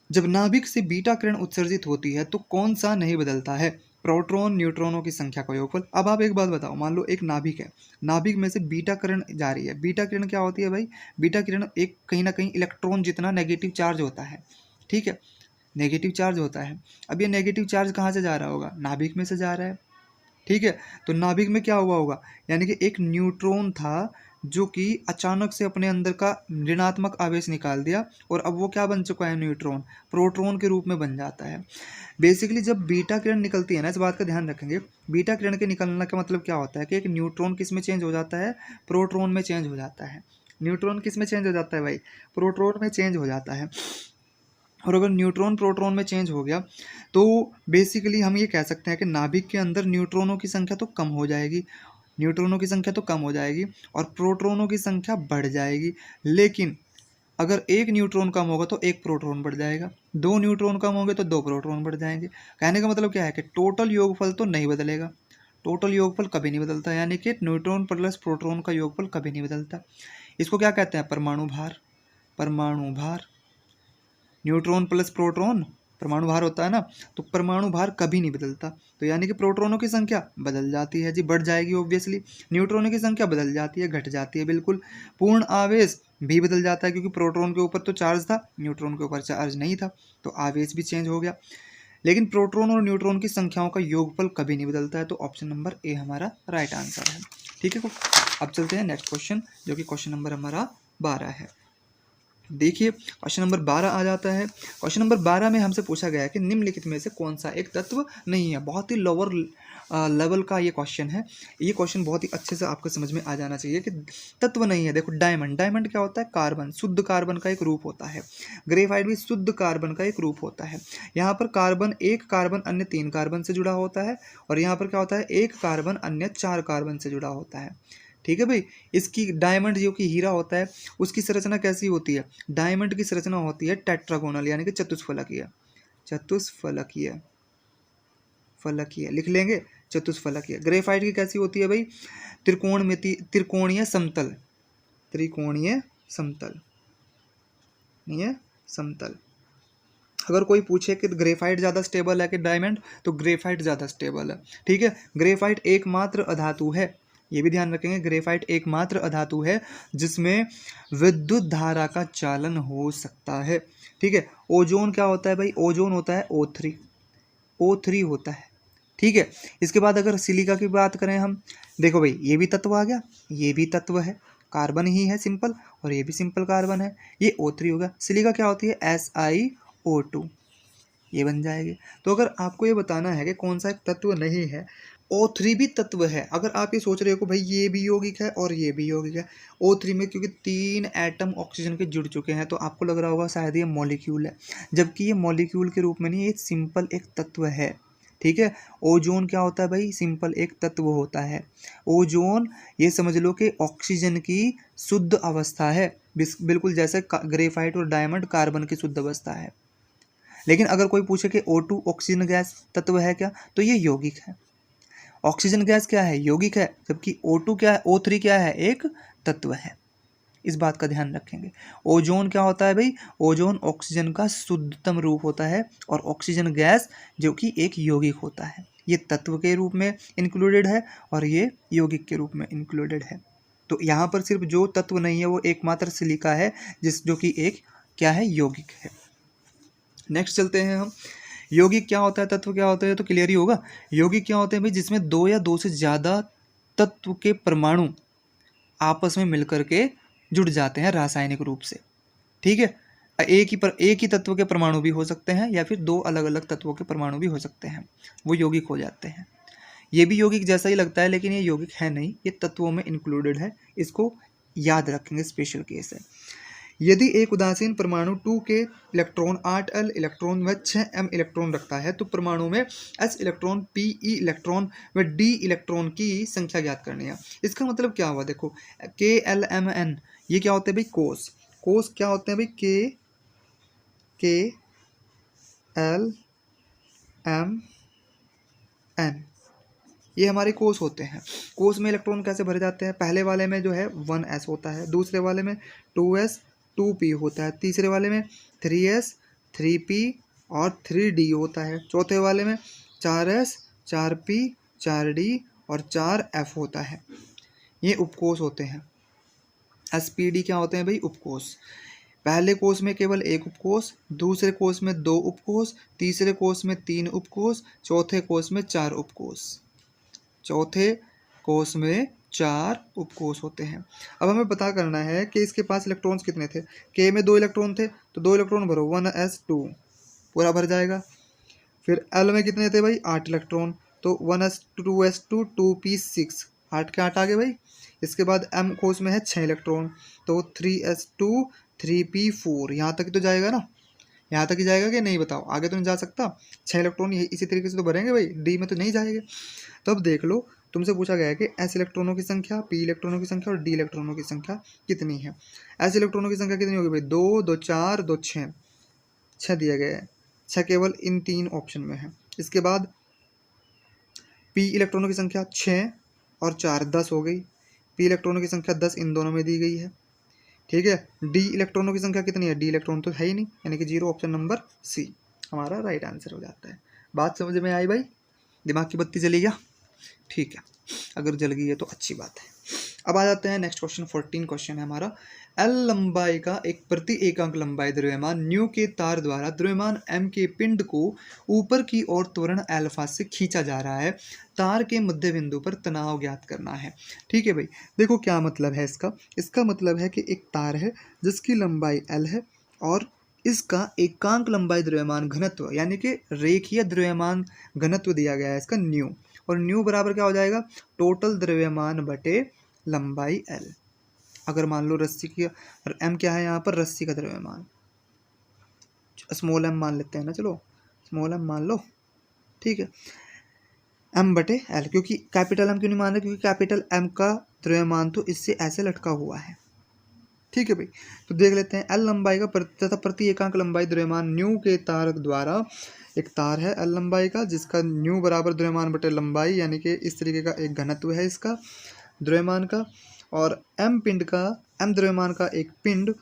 जब नाभिक से बीटा किरण उत्सर्जित होती है तो कौन सा नहीं बदलता है? प्रोटॉन न्यूट्रॉनों की संख्या का योगफल। अब आप एक बात बताओ, मान लो एक नाभिक है, नाभिक में से बीटा किरण जा रही है। बीटा किरण क्या होती है भाई? बीटा किरण एक कहीं ना कहीं इलेक्ट्रॉन जितना नेगेटिव चार्ज होता है, ठीक है, नेगेटिव चार्ज होता है। अब ये नेगेटिव चार्ज कहाँ से जा रहा होगा? नाभिक में से जा रहा है, ठीक है। तो नाभिक में क्या हुआ होगा? यानी कि एक न्यूट्रॉन था जो कि अचानक से अपने अंदर का ऋणात्मक आवेश निकाल दिया, और अब वो क्या बन चुका है? न्यूट्रॉन, प्रोटॉन के रूप में बन जाता है। बेसिकली जब बीटा किरण निकलती है ना, इस बात का ध्यान रखेंगे, बीटा किरण के निकलने का मतलब क्या होता है कि एक न्यूट्रॉन किस में चेंज हो जाता है? प्रोटॉन में चेंज हो जाता है। न्यूट्रॉन किस में चेंज हो जाता है भाई? प्रोटॉन में चेंज हो जाता है। और अगर न्यूट्रॉन प्रोटॉन में चेंज हो गया तो बेसिकली हम ये कह सकते हैं कि नाभिक के अंदर न्यूट्रॉनों की संख्या तो कम हो जाएगी, न्यूट्रॉनों की संख्या तो कम हो जाएगी और प्रोटॉनों की संख्या बढ़ जाएगी। लेकिन अगर एक न्यूट्रॉन कम होगा तो एक प्रोटॉन बढ़ जाएगा, दो न्यूट्रॉन कम होंगे तो दो प्रोटॉन बढ़ जाएंगे। कहने का मतलब क्या है कि टोटल योगफल तो नहीं बदलेगा, टोटल योगफल कभी नहीं बदलता, यानी कि न्यूट्रॉन प्लस प्रोटॉन का योगफल कभी नहीं बदलता। इसको क्या कहते हैं? परमाणु भार। परमाणु भार, न्यूट्रॉन प्लस प्रोटॉन परमाणु भार होता है ना, तो परमाणु भार कभी नहीं बदलता। तो यानी कि प्रोटॉनों की संख्या बदल जाती है जी, बढ़ जाएगी ऑब्वियसली, न्यूट्रॉनों की संख्या बदल जाती है, घट जाती है बिल्कुल। पूर्ण आवेश भी बदल जाता है, क्योंकि प्रोटॉन के ऊपर तो चार्ज था, न्यूट्रॉन के ऊपर चार्ज नहीं था, तो आवेश भी चेंज हो गया। लेकिन प्रोटॉन और न्यूट्रॉन की संख्याओं का योगफल कभी नहीं बदलता है, तो ऑप्शन नंबर ए हमारा राइट आंसर है। ठीक है, अब चलते हैं नेक्स्ट क्वेश्चन, जो कि क्वेश्चन नंबर हमारा 12 है। देखिए क्वेश्चन नंबर 12 आ जाता है। क्वेश्चन नंबर 12 में हमसे पूछा गया है कि निम्नलिखित में से कौन सा एक तत्व नहीं है। बहुत ही लोअर लेवल का ये क्वेश्चन है। ये क्वेश्चन बहुत ही अच्छे से आपको समझ में आ जाना चाहिए कि तत्व नहीं है। देखो डायमंड, डायमंड क्या होता है? कार्बन, शुद्ध कार्बन का एक रूप होता है। ग्रेफाइट भी शुद्ध कार्बन का एक रूप होता है। यहाँ पर कार्बन, एक कार्बन अन्य 3 कार्बन से जुड़ा होता है, और यहाँ पर क्या होता है? एक कार्बन अन्य 4 कार्बन से जुड़ा होता है। ठीक है भाई। इसकी डायमंड जो कि हीरा होता है, उसकी संरचना कैसी होती है? डायमंड की संरचना होती है टेट्रागोनल, यानी कि चतुष्फलकीय। चतुष्फलकीय, फलकीय लिख लेंगे, चतुष्फलकीय। ग्रेफाइट की कैसी होती है भाई? त्रिकोणमिति, त्रिकोणीय समतल, त्रिकोणीय समतल, नहीं समतल। अगर कोई पूछे कि ग्रेफाइट ज़्यादा स्टेबल है कि डायमंड, तो ग्रेफाइट ज़्यादा स्टेबल है। ठीक है, ग्रेफाइट एकमात्र अधातु है, ये भी ध्यान रखेंगे, ग्रेफाइट एकमात्र अधातु है जिसमें विद्युत धारा का चालन हो सकता है। ठीक है। ओजोन क्या होता है भाई? ओजोन होता है O3, O3 होता है। ठीक है। इसके बाद अगर सिलिका की बात करें हम, देखो भाई ये भी तत्व आ गया, ये भी तत्व है, कार्बन ही है सिंपल, और ये भी सिंपल कार्बन है, ये O3 होगा। सिलिका क्या होती है? SiO2, ये बन जाएगी। तो अगर आपको ये बताना है कि कौन सा एक तत्व नहीं है, O3 भी तत्व है। अगर आप ये सोच रहे हो कि भाई ये भी यौगिक है और ये भी यौगिक है, O3 में क्योंकि 3 एटम ऑक्सीजन के जुड़ चुके हैं, तो आपको लग रहा होगा शायद ये मॉलिक्यूल है, जबकि ये मॉलिक्यूल के रूप में नहीं, ये सिंपल एक तत्व है। ठीक है। ओजोन क्या होता है भाई? सिंपल एक तत्व होता है। ओजोन ये समझ लो कि ऑक्सीजन की शुद्ध अवस्था है, बिल्कुल जैसे ग्रेफाइट और डायमंड कार्बन की शुद्ध अवस्था है। लेकिन अगर कोई पूछे कि O2 ऑक्सीजन गैस तत्व है क्या, तो ये यौगिक है। ऑक्सीजन गैस क्या है? यौगिक है, जबकि O2 क्या है? O3 क्या है? एक तत्व है। इस बात का ध्यान रखेंगे। ओजोन क्या होता है भाई? ओजोन ऑक्सीजन का शुद्धतम रूप होता है, और ऑक्सीजन गैस जो कि एक यौगिक होता है, ये तत्व के रूप में इंक्लूडेड है और ये यौगिक के रूप में इंक्लूडेड है। तो यहाँ पर सिर्फ जो तत्व नहीं है वो एकमात्र सिलिका है, जो कि एक क्या है? यौगिक है। नेक्स्ट चलते हैं हम। यौगिक क्या होता है, तत्व क्या होता है, तो क्लियर ही होगा। यौगिक क्या होते हैं भाई? जिसमें 2 या 2 से ज़्यादा तत्व के परमाणु आपस में मिलकर के जुड़ जाते हैं रासायनिक रूप से। ठीक है। एक ही तत्व के परमाणु भी हो सकते हैं, या फिर 2 अलग अलग तत्वों के परमाणु भी हो सकते हैं, वो यौगिक हो जाते हैं। ये भी यौगिक जैसा ही लगता है, लेकिन ये यौगिक है नहीं, ये तत्वों में इंक्लूडेड है। इसको याद रखेंगे, स्पेशल केस है। यदि एक उदासीन परमाणु 2 के इलेक्ट्रॉन 8l इलेक्ट्रॉन व 6m इलेक्ट्रॉन रखता है, तो परमाणु में s इलेक्ट्रॉन, pe इलेक्ट्रॉन व d इलेक्ट्रॉन की संख्या ज्ञात करनी है। इसका मतलब क्या हुआ? देखो KLMN ये क्या होते हैं भाई? कोष। कोष क्या होते हैं भाई? के एल एम एन, ये हमारे कोष होते हैं। कोष में इलेक्ट्रॉन कैसे भरे जाते हैं? पहले वाले में जो है 1s होता है, दूसरे वाले में 2s 2p होता है, तीसरे वाले में 3s 3p और 3d होता है, चौथे वाले में 4s 4p 4d और 4f होता है। ये उपकोष होते हैं। spd क्या होते हैं भाई? उपकोष। पहले कोष में केवल एक उपकोष, दूसरे कोष में 2 उपकोष, तीसरे कोष में 3 उपकोष, चौथे कोष में 4 उपकोष। चौथे कोष में 4 उपकोष होते हैं। अब हमें पता करना है कि इसके पास इलेक्ट्रॉन्स कितने थे। के में 2 इलेक्ट्रॉन थे तो 2 इलेक्ट्रॉन भरो, 1s2 पूरा भर जाएगा। फिर एल में कितने थे भाई? 8 इलेक्ट्रॉन, तो 1s2 2s2 2p6, 8 के 8 आ गए भाई। इसके बाद एम कोष में है 6 इलेक्ट्रॉन, तो 3s2 3p4, यहाँ तक तो जाएगा ना? यहाँ तक ही जाएगा कि नहीं बताओ? आगे तो नहीं जा सकता। 6 इलेक्ट्रॉन इसी तरीके से तो भरेंगे भाई, डी में तो नहीं जाएंगे। तो अब देख लो, तुमसे पूछा गया है कि एस इलेक्ट्रॉनों की संख्या, पी इलेक्ट्रॉनों की संख्या और डी इलेक्ट्रॉनों की संख्या कितनी है। एस इलेक्ट्रॉनों की संख्या कितनी होगी भाई? 2 2 4 2 6, 6 दिया गया है, 6 केवल इन 3 ऑप्शन में है। इसके बाद पी इलेक्ट्रॉनों की संख्या 6 और 4 10 हो गई। पी इलेक्ट्रॉनों की संख्या 10 इन दोनों में दी गई है, ठीक है। डी इलेक्ट्रॉनों की संख्या कितनी है? डी इलेक्ट्रॉन तो है ही नहीं, यानी कि 0, ऑप्शन नंबर सी हमारा राइट आंसर हो जाता है। बात समझ में आई भाई? दिमाग की बत्ती जली गया? ठीक है, अगर जल गई है तो अच्छी बात है। अब आ जाते हैं नेक्स्ट क्वेश्चन। 14 क्वेश्चन है हमारा। एल लंबाई का एक प्रति एकांक लंबाई द्रव्यमान न्यू के तार द्वारा द्रव्यमान एम के पिंड को ऊपर की ओर त्वरण अल्फा से खींचा जा रहा है। तार के मध्य बिंदु पर तनाव ज्ञात करना है। ठीक है भाई, देखो क्या मतलब है इसका। इसका मतलब है कि एक तार है जिसकी लंबाई एल है और इसका एकांक लंबाई द्रव्यमान घनत्व यानी कि रेखीय द्रव्यमान घनत्व दिया गया है इसका न्यू, और न्यू बराबर क्या हो जाएगा? टोटल द्रव्यमान बटे लंबाई एल। अगर मान लो रस्सी की, एम क्या है यहाँ पर? रस्सी का द्रव्यमान, स्मॉल एम मान लेते हैं ना, चलो स्मॉल एम मान लो, ठीक है। एम बटे एल, क्योंकि कैपिटल एम क्यों नहीं मान रहे? क्योंकि कैपिटल एम का द्रव्यमान तो इससे ऐसे लटका हुआ है, ठीक है भाई। तो देख लेते हैं एल लंबाई का तथा प्रति एकांक लंबाई द्रव्यमान न्यू के तार द्वारा, एक तार है एल लंबाई का जिसका न्यू बराबर द्रव्यमान बटे लंबाई, यानी कि इस तरीके का एक घनत्व है इसका द्रव्यमान का, और एम पिंड का, एम द्रव्यमान का एक पिंड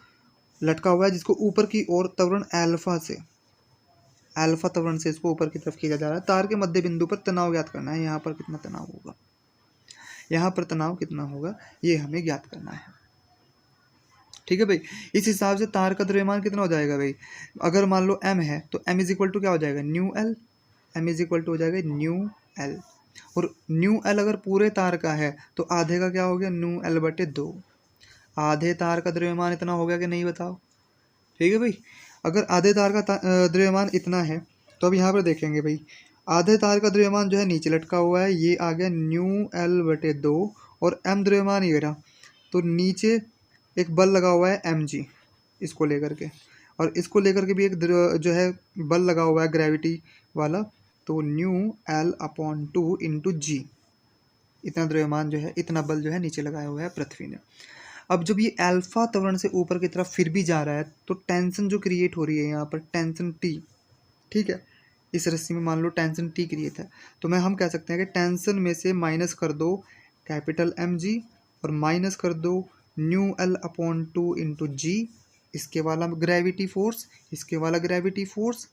लटका हुआ है जिसको ऊपर की ओर त्वरण अल्फा से, अल्फा त्वरण से इसको ऊपर की तरफ खींचा जा रहा है। तार के मध्य बिंदु पर तनाव ज्ञात करना है। यहाँ पर कितना तनाव होगा, यहाँ पर तनाव कितना होगा ये हमें ज्ञात करना है, ठीक है भाई। इस हिसाब से तार का द्रव्यमान कितना हो जाएगा भाई? अगर मान लो m है तो m इज इक्वल टू क्या हो जाएगा? Nu l. m is equal to हो जाएगा न्यू एल, और न्यू एल अगर पूरे तार का है तो आधे का क्या हो गया? न्यू एल बटे 2। आधे तार का द्रव्यमान इतना हो गया कि नहीं बताओ? ठीक है भाई, अगर आधे तार का द्रव्यमान इतना है तो अब यहाँ पर देखेंगे भाई, आधे तार का द्रव्यमान जो है नीचे लटका हुआ है, ये आ गया न्यू एल बटे 2, और m द्रव्यमान ये रहा, तो नीचे एक बल लगा हुआ है एम जी, इसको लेकर के, और इसको लेकर के भी एक जो है बल लगा हुआ है ग्रेविटी वाला, तो न्यू एल अपॉन 2 इंटू जी, इतना द्रव्यमान जो है, इतना बल जो है नीचे लगाया हुआ है पृथ्वी ने। अब जब ये अल्फा त्वरण से ऊपर की तरफ फिर भी जा रहा है तो टेंशन जो क्रिएट हो रही है यहाँ पर, टेंशन टी, ठीक है। इस रस्सी में मान लो टेंशन टी क्रिएट है, तो हम कह सकते हैं कि टेंशन में से माइनस कर दो कैपिटल एम जी और माइनस कर दो न्यू एल अपॉन 2 इंटू जी, इसके वाला ग्रेविटी फोर्स, इसके वाला ग्रेविटी फोर्स,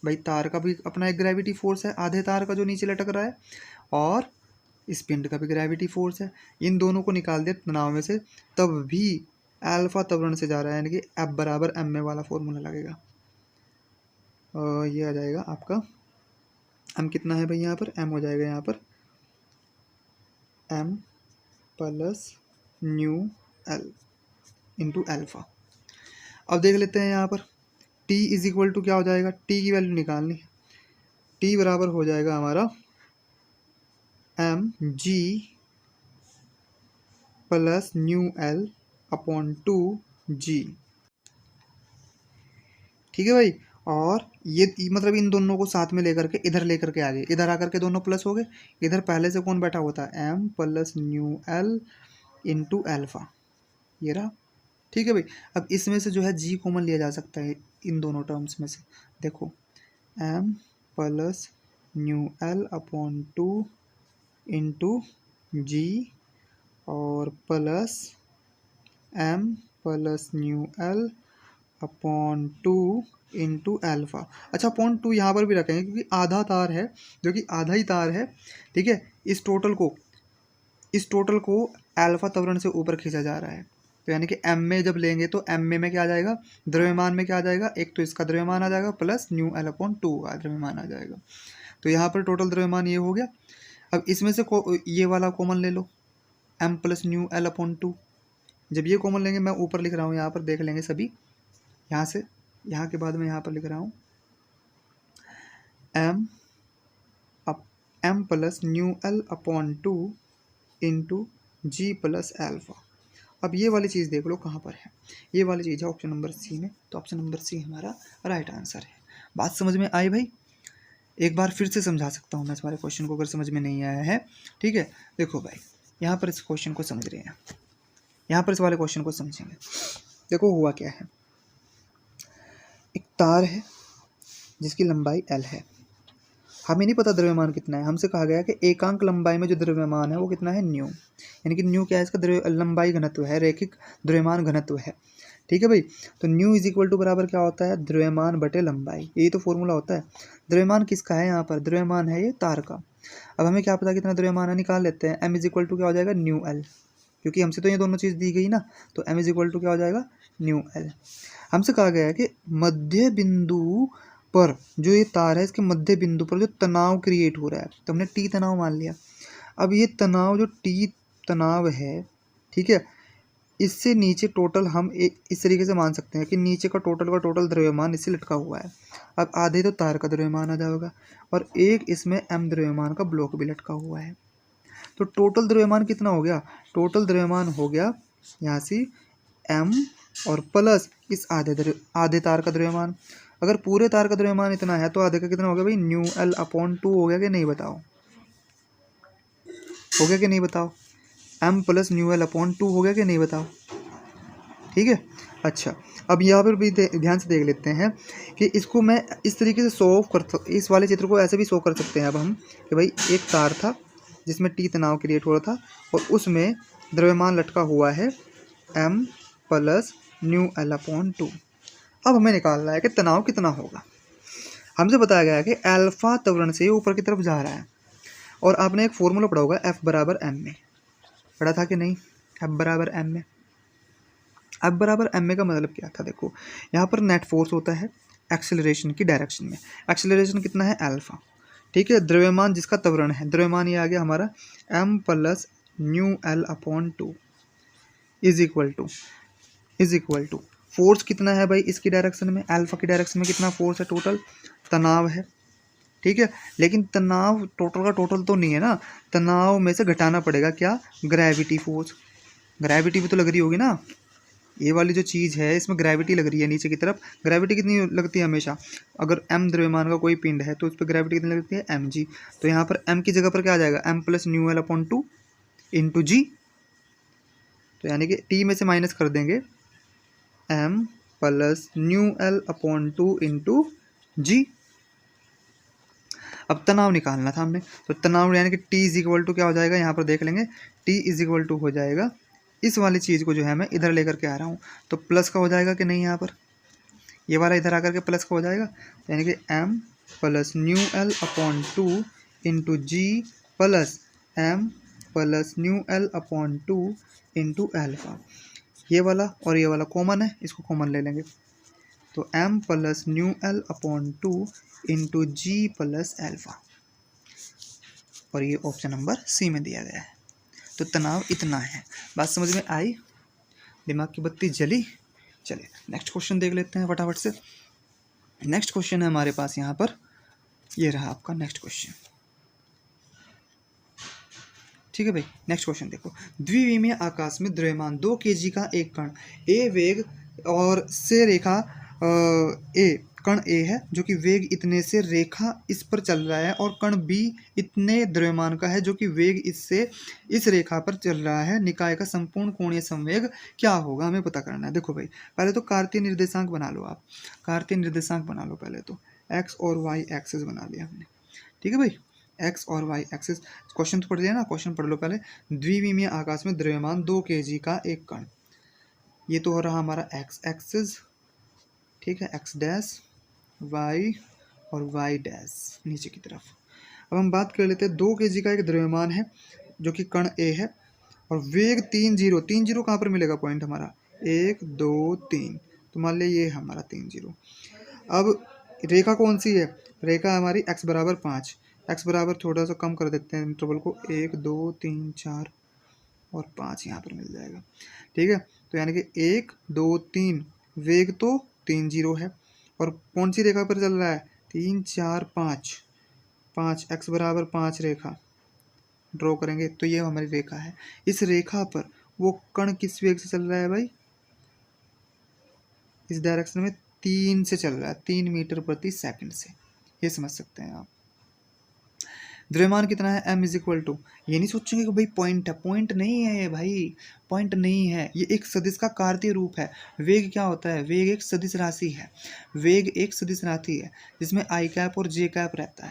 भाई तार का भी अपना एक ग्रेविटी फोर्स है आधे तार का जो नीचे लटक रहा है, और इस पिंड का भी ग्रेविटी फोर्स है। इन दोनों को निकाल दिया तनाव में से, तब भी अल्फा त्वरण से जा रहा है, यानी कि एफ बराबर एम में वाला फॉर्मूला लगेगा। ये आ जाएगा आपका एम कितना है भाई? यहाँ पर एम हो जाएगा यहाँ पर m plus nu l into alpha. अब देख लेते हैं यहाँ पर t इज इक्वल टू क्या हो जाएगा? t की वैल्यू निकालनी है, t बराबर हो जाएगा हमारा m g plus nu l upon 2 g, ठीक है भाई। और ये मतलब इन दोनों को साथ में लेकर के इधर लेकर के आ गए, इधर आकर के दोनों प्लस हो गए। इधर पहले से कौन बैठा होता है? M plus nu l into alpha, ये रहा, ठीक है भाई। अब इसमें से जो है जी कॉमन लिया जा सकता है इन दोनों टर्म्स में से। देखो m plus nu l upon two into g और plus m plus nu l upon two into alpha. अच्छा अपॉन टू यहाँ पर भी रखेंगे क्योंकि आधा तार है, जो कि आधा ही तार है, ठीक है। इस टोटल को एल्फा त्वरण से ऊपर खींचा जा रहा है, तो यानी कि एम में जब लेंगे तो एम में क्या आ जाएगा, द्रव्यमान में क्या आ जाएगा, एक तो इसका द्रव्यमान आ जाएगा plus nu l upon to का द्रव्यमान आ जाएगा। तो यहाँ पर टोटल द्रव्यमान ये हो गया। अब इसमें से ये वाला कॉमन ले लो, m plus nu l upon two. जब ये कॉमन लेंगे, मैं ऊपर लिख रहा हूँ, यहाँ पर देख लेंगे सभी, यहाँ से यहाँ के बाद मैं यहाँ पर लिख रहा हूँ m plus nu l upon two into g plus alpha. अब ये वाली चीज़ देख लो कहाँ पर है, ये वाली चीज़ है ऑप्शन नंबर सी में, तो ऑप्शन नंबर सी हमारा राइट आंसर है। बात समझ में आई भाई? एक बार फिर से समझा सकता हूँ मैं तुम्हारे क्वेश्चन को अगर समझ में नहीं आया है, ठीक है। देखो भाई यहाँ पर इस क्वेश्चन को समझ रहे हैं, यहाँ पर इस वाले क्वेश्चन को समझेंगे। देखो हुआ क्या है, एक तार है जिसकी लंबाई एल है, हमें नहीं पता द्रव्यमान कितना है, हमसे कहा गया कि एकांक लंबाई में जो द्रव्यमान है वो कितना है, न्यू, यानी कि न्यू क्या है, इसका लंबाई घनत्व है, रैखिक द्रव्यमान घनत्व है, ठीक है भाई। तो न्यू इज इक्वल टू बराबर क्या होता है, द्रव्यमान बटे लंबाई, यही तो फॉर्मूला होता है। द्रव्यमान किसका है, यहाँ पर द्रव्यमान है ये तार का। अब हमें क्या पता कितना द्रव्यमान है, निकाल लेते हैं। एम इज इक्वल टू क्या हो जाएगा, न्यू एल, क्योंकि हमसे तो ये दोनों चीज़ दी गई ना, तो एम इज इक्वल टू क्या हो जाएगा, न्यू एल। हमसे कहा गया है कि मध्य बिंदु पर जो ये तार है, इसके मध्य बिंदु पर जो तनाव क्रिएट हो रहा है, तो हमने टी तनाव मान लिया। अब ये तनाव जो टी तनाव है, ठीक है, इससे नीचे टोटल हम इस तरीके से मान सकते हैं कि नीचे का टोटल द्रव्यमान इससे लटका हुआ है। अब आधे तो तार का द्रव्यमान आ जाएगा और एक इसमें एम द्रव्यमान का ब्लॉक भी लटका हुआ है। तो टोटल द्रव्यमान कितना हो गया, टोटल द्रव्यमान हो गया यहाँ से एम और प्लस इस आधे तार का द्रव्यमान। अगर पूरे तार का द्रव्यमान इतना है तो आधे का कितना हो गया भाई, न्यू एल अपॉन टू हो गया कि नहीं, बताओ हो गया कि नहीं, बताओ। M plus nu l upon two हो गया कि नहीं, बताओ, ठीक है। अच्छा अब यहाँ पर भी ध्यान से देख लेते हैं कि इसको मैं इस तरीके से सॉल्व कर, इस वाले चित्र को ऐसे भी सॉल्व कर सकते हैं अब हम कि भाई एक तार था जिसमें टी तनाव क्रिएट हो रहा था और उसमें द्रव्यमान लटका हुआ है m plus nu l upon two. अब हमें निकालना है कि तनाव कितना होगा। हमसे बताया गया है कि अल्फा त्वरण से ऊपर की तरफ जा रहा है और आपने एक फॉर्मूला पढ़ा होगा एफ बराबर एम में, पढ़ा था कि नहीं, एफ बराबर एम में। एफ बराबर एम में का मतलब क्या था, देखो यहाँ पर नेट फोर्स होता है एक्सेलरेशन की डायरेक्शन में, एक्सेलरेशन कितना है अल्फा, ठीक है। द्रव्यमान जिसका त्वरण है, द्रव्यमान ये आ गया हमारा m plus nu l upon two is equal to force कितना है भाई इसकी डायरेक्शन में, अल्फा की डायरेक्शन में कितना फोर्स है, टोटल तनाव है, ठीक है। लेकिन तनाव टोटल का टोटल तो नहीं है ना, तनाव में से घटाना पड़ेगा क्या, ग्रेविटी फोर्स, ग्रेविटी भी तो लग रही होगी ना, ये वाली जो चीज़ है इसमें ग्रेविटी लग रही है नीचे की तरफ। ग्रेविटी कितनी लगती है हमेशा, अगर एम द्रव्यमान का कोई पिंड है तो उस पर ग्रेविटी कितनी लगती है, एम जी। तो यहाँ पर एम की जगह पर क्या आ जाएगा, m plus nu l upon two into g, तो यानी कि टी में से माइनस कर देंगे m plus nu l upon two into g. अब तनाव निकालना था हमने, तो तनाव यानी कि टी इज इक्वल टू क्या हो जाएगा, यहाँ पर देख लेंगे, टी इज इक्वल टू हो जाएगा, इस वाली चीज़ को जो है मैं इधर लेकर के आ रहा हूँ, तो प्लस का हो जाएगा कि नहीं, यहाँ पर ये वाला इधर आकर के प्लस का हो जाएगा, यानी कि m plus nu l upon two into g plus m plus nu l upon two into alpha. ये वाला और ये वाला कॉमन है, इसको कॉमन ले लेंगे, तो m plus nu l upon two into g plus alpha, और ये ऑप्शन नंबर सी में दिया गया है। तो तनाव इतना है। बात समझ में आई, दिमाग की बत्ती जली। चलिए नेक्स्ट क्वेश्चन देख लेते हैं फटाफट से। नेक्स्ट क्वेश्चन है हमारे पास यहाँ पर, ये रहा आपका नेक्स्ट क्वेश्चन, ठीक है भाई। नेक्स्ट क्वेश्चन देखो, द्विविमीय आकाश में द्रव्यमान 2 kg का एक कण ए वेग और से रेखा ए कण ए है जो कि वेग इतने से रेखा इस पर चल रहा है, और कण बी इतने द्रव्यमान का है जो कि वेग इससे इस रेखा पर चल रहा है। निकाय का संपूर्ण कोणीय संवेग क्या होगा, हमें पता करना है। देखो भाई, पहले तो कार्तीय निर्देशांक बना लो आप, कार्तीय निर्देशांक बना लो पहले तो। एक्स और वाई एक्सिस बना लिया हमने, ठीक है भाई, एक्स और वाई एक्सिस। क्वेश्चन तो पढ़ लिया ना, क्वेश्चन पढ़ लो पहले। द्विविमीय आकाश में द्रव्यमान 2 kg का एक कण, ये तो हो रहा हमारा एक्स एक्सिस, ठीक है, एक्स डैश, वाई और वाई डैश नीचे की तरफ। अब हम बात कर लेते हैं 2 kg का एक द्रव्यमान है जो कि कण ए है, और वेग 3 0, 3 0 कहाँ पर मिलेगा पॉइंट हमारा, 1 2 3, तो मान लिया ये हमारा 3 0। अब रेखा कौन सी है, रेखा हमारी x बराबर 5, x बराबर थोड़ा सा कम कर देते हैं इंटरवल को, 1 2 3 4 और 5 यहाँ पर मिल जाएगा, ठीक है। तो यानी कि 1 2 3, वेग तो 3 0 है, और कौन सी रेखा पर चल रहा है, 3 4 5, 5 x बराबर 5 रेखा ड्रॉ करेंगे तो ये हमारी रेखा है। इस रेखा पर वो कण किस वेग से चल रहा है भाई, इस डायरेक्शन में 3 से चल रहा है, 3 मीटर प्रति सेकंड से, ये समझ सकते हैं आप। द्रव्यमान कितना है, m इज इक्वल टू, ये नहीं सोचेंगे कि भाई पॉइंट है, पॉइंट नहीं है ये भाई, पॉइंट नहीं है, ये एक सदिश का कार्तीय रूप है। वेग क्या होता है, वेग एक सदिश राशि है, वेग एक सदिश राशि है जिसमें आई कैप और जे कैप रहता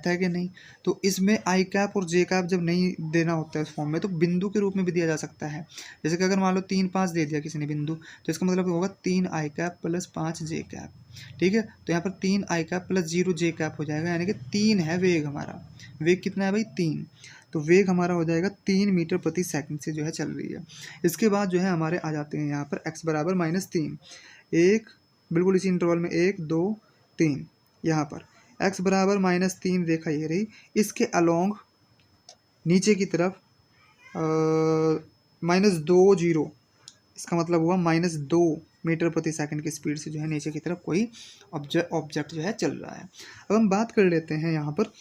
है कि नहीं। तो इसमें आई कैप और जे कैप जब नहीं देना होता है इस फॉर्म में, तो बिंदु के रूप में भी दिया जा सकता है। जैसे कि अगर मान लो 3 5 दे दिया किसी ने बिंदु, तो इसका मतलब होगा 3 आई कैप प्लस 5 जे कैप, ठीक है। तो यहाँ पर 3 आई कैप प्लस 0 जे कैप हो जाएगा, यानी कि 3 है वेग हमारा। वेग कितना है भाई, 3, तो वेग हमारा हो जाएगा 3 मीटर प्रति सेकंड से जो है चल रही है। इसके बाद जो है हमारे आ जाते हैं यहाँ पर x बराबर -3, एक बिल्कुल इसी इंटरवल में 1 2 3, यहाँ पर x बराबर -3 रेखा ये रही, इसके अलोंग नीचे की तरफ -2 0, इसका मतलब हुआ -2 मीटर प्रति सेकंड की स्पीड से जो है नीचे की तरफ कोई ऑब्जेक्ट जो है चल रहा है। अब हम बात कर लेते हैं यहाँ पर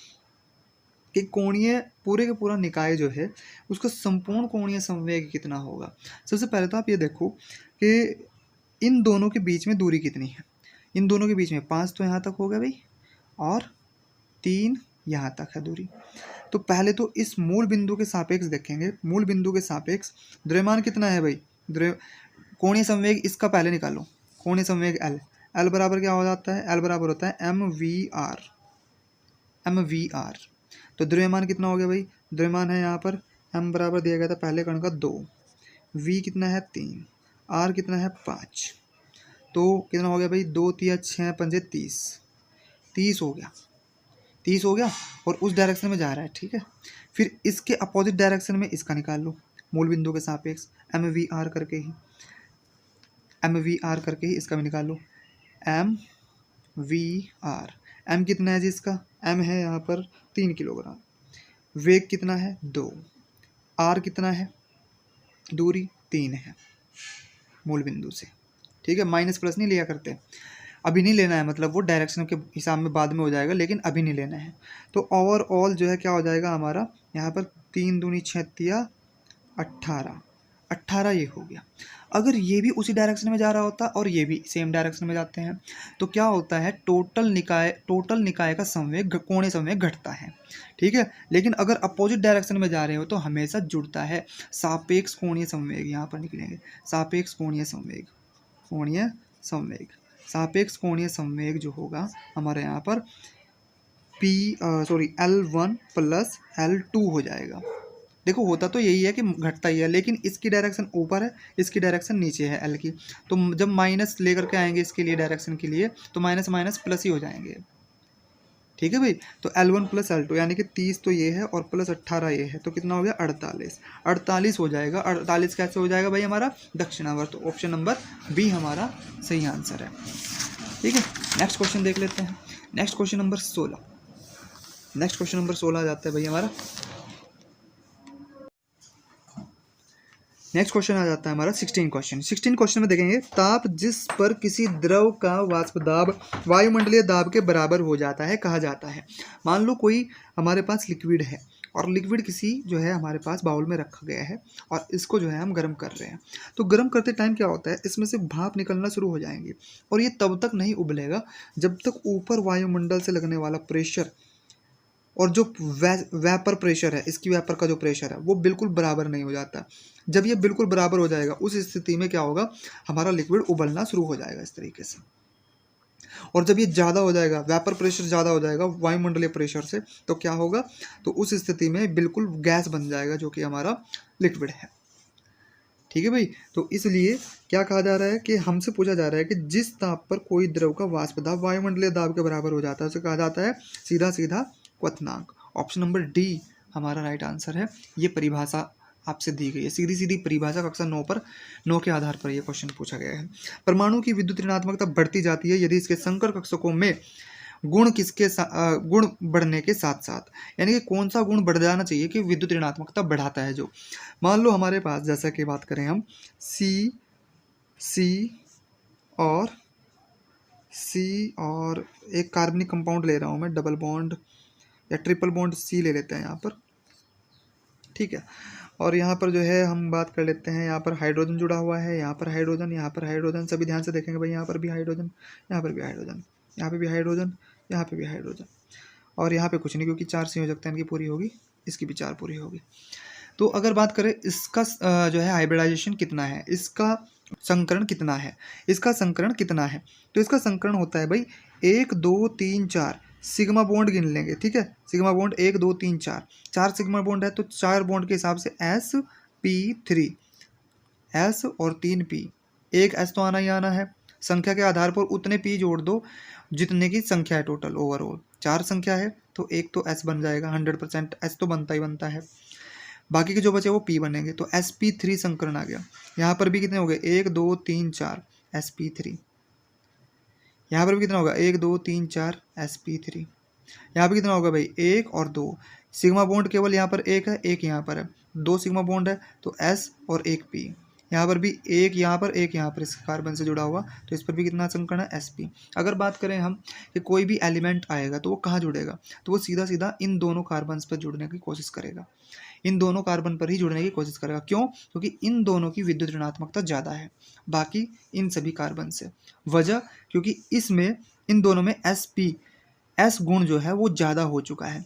कि कोणीय पूरे का पूरा निकाय जो है उसका संपूर्ण कोणीय संवेग कितना होगा। सबसे पहले तो आप ये देखो कि इन दोनों के बीच में दूरी कितनी है। इन दोनों के बीच में 5 तो यहाँ तक हो गया भाई, और 3 यहाँ तक है दूरी। तो पहले तो इस मूल बिंदु के सापेक्ष देखेंगे, मूल बिंदु के सापेक्ष द्रव्यमान कितना है भाई, कोणीय संवेग इसका पहले निकालो, कोणीय संवेग L बराबर क्या हो जाता है, L बराबर होता है mv/r। तो द्रव्यमान कितना हो गया भाई, द्रव्यमान है यहाँ पर m बराबर दिया गया था पहले कण का 2, v कितना है 3, r कितना है 5, तो कितना हो गया भाई, 2 3 6 5 30 हो गया, 30 हो गया, और उस डायरेक्शन में जा रहा है, ठीक है। फिर इसके अपोजिट डायरेक्शन में इसका निकाल लो, मूल बिंदु के सापेक्ष mvr करके ही इसका भी निकाल लो, mvr, m कितना है जी इसका, m है यहाँ पर 3 किलोग्राम, वेग कितना है 2, r कितना है, दूरी 3 है मूल बिंदु से, ठीक है। माइनस प्लस नहीं लिया करते, अभी नहीं लेना है, मतलब वो डायरेक्शन के हिसाब में बाद में हो जाएगा, लेकिन अभी नहीं लेना है। तो ओवरऑल जो है क्या हो जाएगा हमारा यहाँ पर 3 दूनी 6 तिया 18 ये हो गया। अगर ये भी उसी डायरेक्शन में जा रहा होता और ये भी सेम डायरेक्शन में जाते हैं तो क्या होता है, टोटल निकाय का संवेग, कोणीय संवेग घटता है, ठीक है। लेकिन अगर अपोजिट डायरेक्शन में जा रहे हो तो हमेशा जुड़ता है। सापेक्ष कोणीय संवेग यहाँ पर निकलेंगे, सापेक्ष कोणीय संवेग जो होगा हमारे यहाँ पर L1 प्लस L2 हो जाएगा। देखो होता तो यही है कि घटता ही है, लेकिन इसकी डायरेक्शन ऊपर है, इसकी डायरेक्शन नीचे है L की, तो जब माइनस लेकर के आएंगे इसके लिए डायरेक्शन के लिए तो माइनस माइनस प्लस ही हो जाएंगे, ठीक है भाई। तो L1 प्लस L2 यानी कि 30 तो ये है और प्लस 18 ये है, तो कितना हो गया 48 हो जाएगा। 48 कैसे हो जाएगा भाई हमारा, दक्षिणावर्त। तो ऑप्शन नंबर बी हमारा सही आंसर है, ठीक है। नेक्स्ट क्वेश्चन देख लेते हैं, नेक्स्ट क्वेश्चन नंबर 16 आ जाता है भाई हमारा। नेक्स्ट क्वेश्चन आ जाता है हमारा 16 क्वेश्चन में देखेंगे, ताप जिस पर किसी द्रव का वाष्प दाब वायुमंडलीय दाब के बराबर हो जाता है कहा जाता है। मान लो कोई हमारे पास लिक्विड है और लिक्विड किसी जो है हमारे पास बाउल में रखा गया है और इसको जो है हम गर्म कर रहे हैं। तो गर्म करते टाइम क्या होता है, इसमें से भाप निकलना शुरू हो जाएंगे और ये तब तक नहीं उबलेगा जब तक ऊपर वायुमंडल से लगने वाला प्रेशर और जो वेपर प्रेशर है, इसकी वेपर का जो प्रेशर है वो बिल्कुल बराबर नहीं हो जाता। जब ये बिल्कुल बराबर हो जाएगा उस स्थिति में क्या होगा, हमारा लिक्विड उबलना शुरू हो जाएगा इस तरीके से। और जब ये ज़्यादा हो जाएगा, वेपर प्रेशर ज़्यादा हो जाएगा वायुमंडलीय प्रेशर से, तो क्या होगा, तो उस स्थिति में बिल्कुल गैस बन जाएगा जो कि हमारा लिक्विड है। ठीक है भाई। तो इसलिए क्या कहा जा रहा है कि हमसे पूछा जा रहा है कि जिस दाब पर कोई द्रव का वाष्प दाब वायुमंडलीय दाब के बराबर हो जाता है उसे कहा जाता है सीधा सीधा क्वथनांक। ऑप्शन नंबर डी हमारा राइट आंसर है। ये परिभाषा आपसे दी गई है, सीधी सीधी परिभाषा कक्षा 9 के आधार पर यह क्वेश्चन पूछा गया है। परमाणु की विद्युत ऋणात्मकता बढ़ती जाती है यदि इसके संकर कक्षकों में गुण गुण बढ़ने के साथ साथ, यानी कि कौन सा गुण बढ़ जाना चाहिए कि विद्युत ऋणात्मकता बढ़ाता है। जो मान लो हमारे पास, जैसा कि बात करें हम सी और एक कार्बनिक कंपाउंड ले रहा हूं मैं, डबल बॉन्ड या ट्रिपल बॉन्ड सी ले लेते हैं यहाँ पर, ठीक है। और यहाँ पर जो है हम बात कर लेते हैं, यहाँ पर हाइड्रोजन जुड़ा हुआ है, यहाँ पर हाइड्रोजन, यहाँ पर हाइड्रोजन, सभी ध्यान से देखेंगे भाई, यहाँ पर भी हाइड्रोजन, यहाँ पर भी हाइड्रोजन, यहाँ पे भी हाइड्रोजन, यहाँ पे भी हाइड्रोजन, और यहाँ पे कुछ नहीं क्योंकि 4 संयोजकता इनकी पूरी होगी, इसकी भी 4 पूरी होगी। तो अगर बात करें इसका जो है हाइब्रिडाइजेशन कितना है, इसका संकरण कितना है, इसका संकरण कितना है, तो इसका संकरण होता है भाई 1 2 3 4, सिग्मा बॉन्ड गिन लेंगे, ठीक है। सिग्मा बॉन्ड 1 2 3 4 सिग्मा बॉन्ड है, तो 4 बॉन्ड के हिसाब से sp3, s और 3 p, एक s तो आना ही आना है। संख्या के आधार पर उतने p जोड़ दो जितने की संख्या है टोटल ओवरऑल। 4 संख्या है तो एक तो s बन जाएगा, 100% s तो बनता ही बनता है, बाकी के जो बचे वो p बनेंगे, तो sp3 संकरण आ गया। यहाँ पर भी कितने हो गए, 1 2 3 4 sp3, यहाँ पर भी कितना होगा 1 2 3 4 sp3, यहाँ पे कितना होगा भाई 1 और 2, सिग्मा बॉन्ड केवल यहाँ पर एक है, एक यहाँ पर है, 2 सिग्मा बॉन्ड है तो s और 1 p, यहाँ पर भी एक यहाँ पर एक यहाँ पर इस कार्बन से जुड़ा हुआ, तो इस पर भी कितना संकरण है sp। अगर बात करें हम कि कोई भी एलिमेंट आएगा तो वो कहाँ जुड़ेगा, तो वो सीधा सीधा इन दोनों कार्बन पर जुड़ने की कोशिश करेगा, इन दोनों कार्बन पर ही जुड़ने की कोशिश करेगा। क्यों, क्योंकि इन दोनों की विद्युत ऋणात्मकता ज़्यादा है बाकी इन सभी कार्बन से। वजह, क्योंकि इसमें इन दोनों में एस गुण जो है वो ज़्यादा हो चुका है